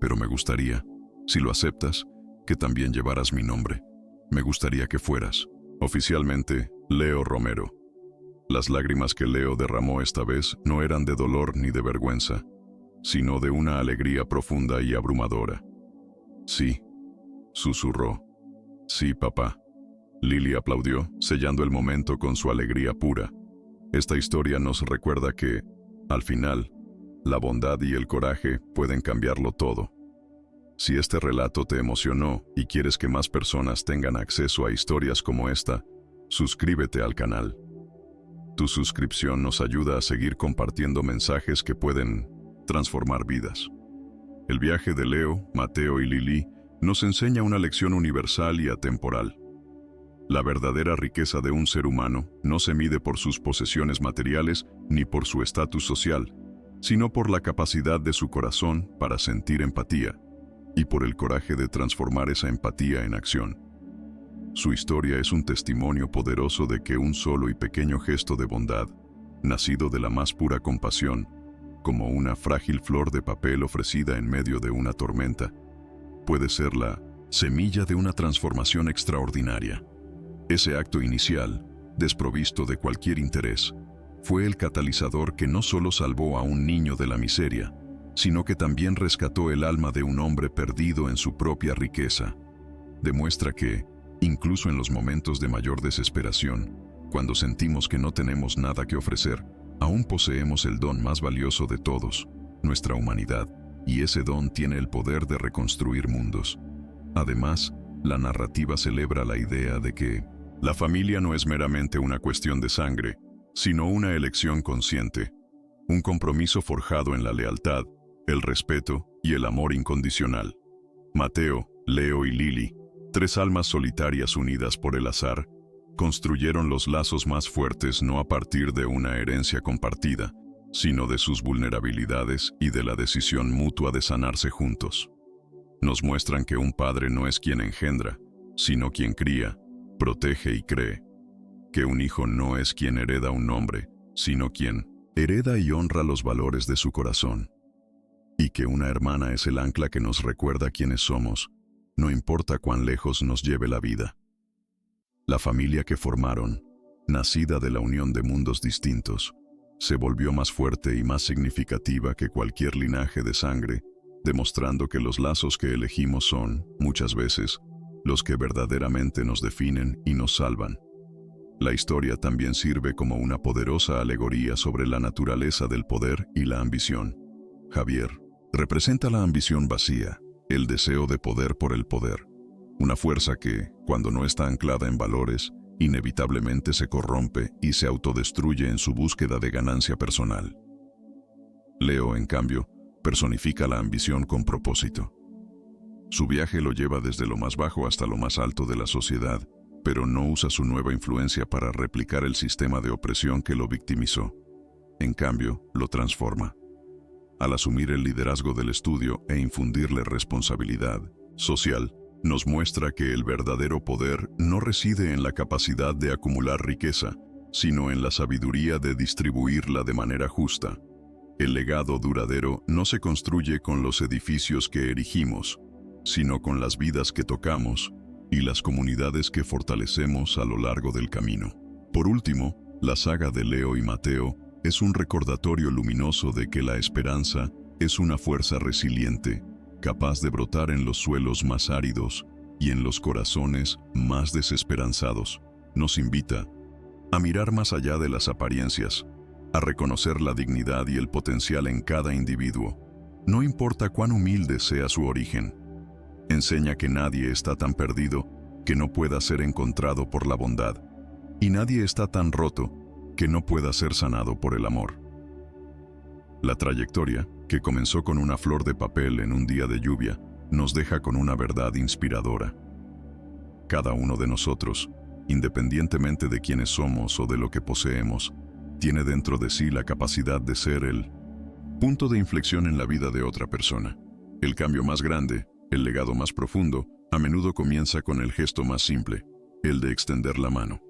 Pero me gustaría, si lo aceptas, que también llevaras mi nombre. Me gustaría que fueras, oficialmente, Leo Romero». Las lágrimas que Leo derramó esta vez no eran de dolor ni de vergüenza, sino de una alegría profunda y abrumadora. «Sí», susurró. «Sí, papá». Lili aplaudió, sellando el momento con su alegría pura. Esta historia nos recuerda que, al final, la bondad y el coraje pueden cambiarlo todo. Si este relato te emocionó y quieres que más personas tengan acceso a historias como esta, suscríbete al canal. Tu suscripción nos ayuda a seguir compartiendo mensajes que pueden transformar vidas. El viaje de Leo, Mateo y Lili nos enseña una lección universal y atemporal. La verdadera riqueza de un ser humano no se mide por sus posesiones materiales ni por su estatus social, sino por la capacidad de su corazón para sentir empatía y por el coraje de transformar esa empatía en acción. Su historia es un testimonio poderoso de que un solo y pequeño gesto de bondad, nacido de la más pura compasión, como una frágil flor de papel ofrecida en medio de una tormenta, puede ser la semilla de una transformación extraordinaria. Ese acto inicial, desprovisto de cualquier interés, fue el catalizador que no solo salvó a un niño de la miseria, sino que también rescató el alma de un hombre perdido en su propia riqueza. Demuestra que, incluso en los momentos de mayor desesperación, cuando sentimos que no tenemos nada que ofrecer, aún poseemos el don más valioso de todos, nuestra humanidad, y ese don tiene el poder de reconstruir mundos. Además, la narrativa celebra la idea de que la familia no es meramente una cuestión de sangre, sino una elección consciente, un compromiso forjado en la lealtad, el respeto y el amor incondicional. Mateo, Leo y Lili, tres almas solitarias unidas por el azar, construyeron los lazos más fuertes no a partir de una herencia compartida, sino de sus vulnerabilidades y de la decisión mutua de sanarse juntos. Nos muestran que un padre no es quien engendra, sino quien cría, protege y cree. Que un hijo no es quien hereda un nombre, sino quien hereda y honra los valores de su corazón. Y que una hermana es el ancla que nos recuerda quiénes somos, no importa cuán lejos nos lleve la vida. La familia que formaron, nacida de la unión de mundos distintos, se volvió más fuerte y más significativa que cualquier linaje de sangre, demostrando que los lazos que elegimos son, muchas veces, los que verdaderamente nos definen y nos salvan. La historia también sirve como una poderosa alegoría sobre la naturaleza del poder y la ambición. Javier representa la ambición vacía, el deseo de poder por el poder, una fuerza que, cuando no está anclada en valores, inevitablemente se corrompe y se autodestruye en su búsqueda de ganancia personal. Leo, en cambio, personifica la ambición con propósito. Su viaje lo lleva desde lo más bajo hasta lo más alto de la sociedad, pero no usa su nueva influencia para replicar el sistema de opresión que lo victimizó. En cambio, lo transforma. Al asumir el liderazgo del estudio e infundirle responsabilidad social, nos muestra que el verdadero poder no reside en la capacidad de acumular riqueza, sino en la sabiduría de distribuirla de manera justa. El legado duradero no se construye con los edificios que erigimos, sino con las vidas que tocamos y las comunidades que fortalecemos a lo largo del camino. Por último, la saga de Leo y Mateo es un recordatorio luminoso de que la esperanza es una fuerza resiliente, capaz de brotar en los suelos más áridos y en los corazones más desesperanzados. nos invita a mirar más allá de las apariencias, a reconocer la dignidad y el potencial en cada individuo, no importa cuán humilde sea su origen. Enseña que nadie está tan perdido que no pueda ser encontrado por la bondad, y nadie está tan roto que no pueda ser sanado por el amor. La trayectoria, que comenzó con una flor de papel en un día de lluvia, nos deja con una verdad inspiradora. Cada uno de nosotros, independientemente de quiénes somos o de lo que poseemos, tiene dentro de sí la capacidad de ser el punto de inflexión en la vida de otra persona. El cambio más grande, el legado más profundo, a menudo comienza con el gesto más simple, el de extender la mano.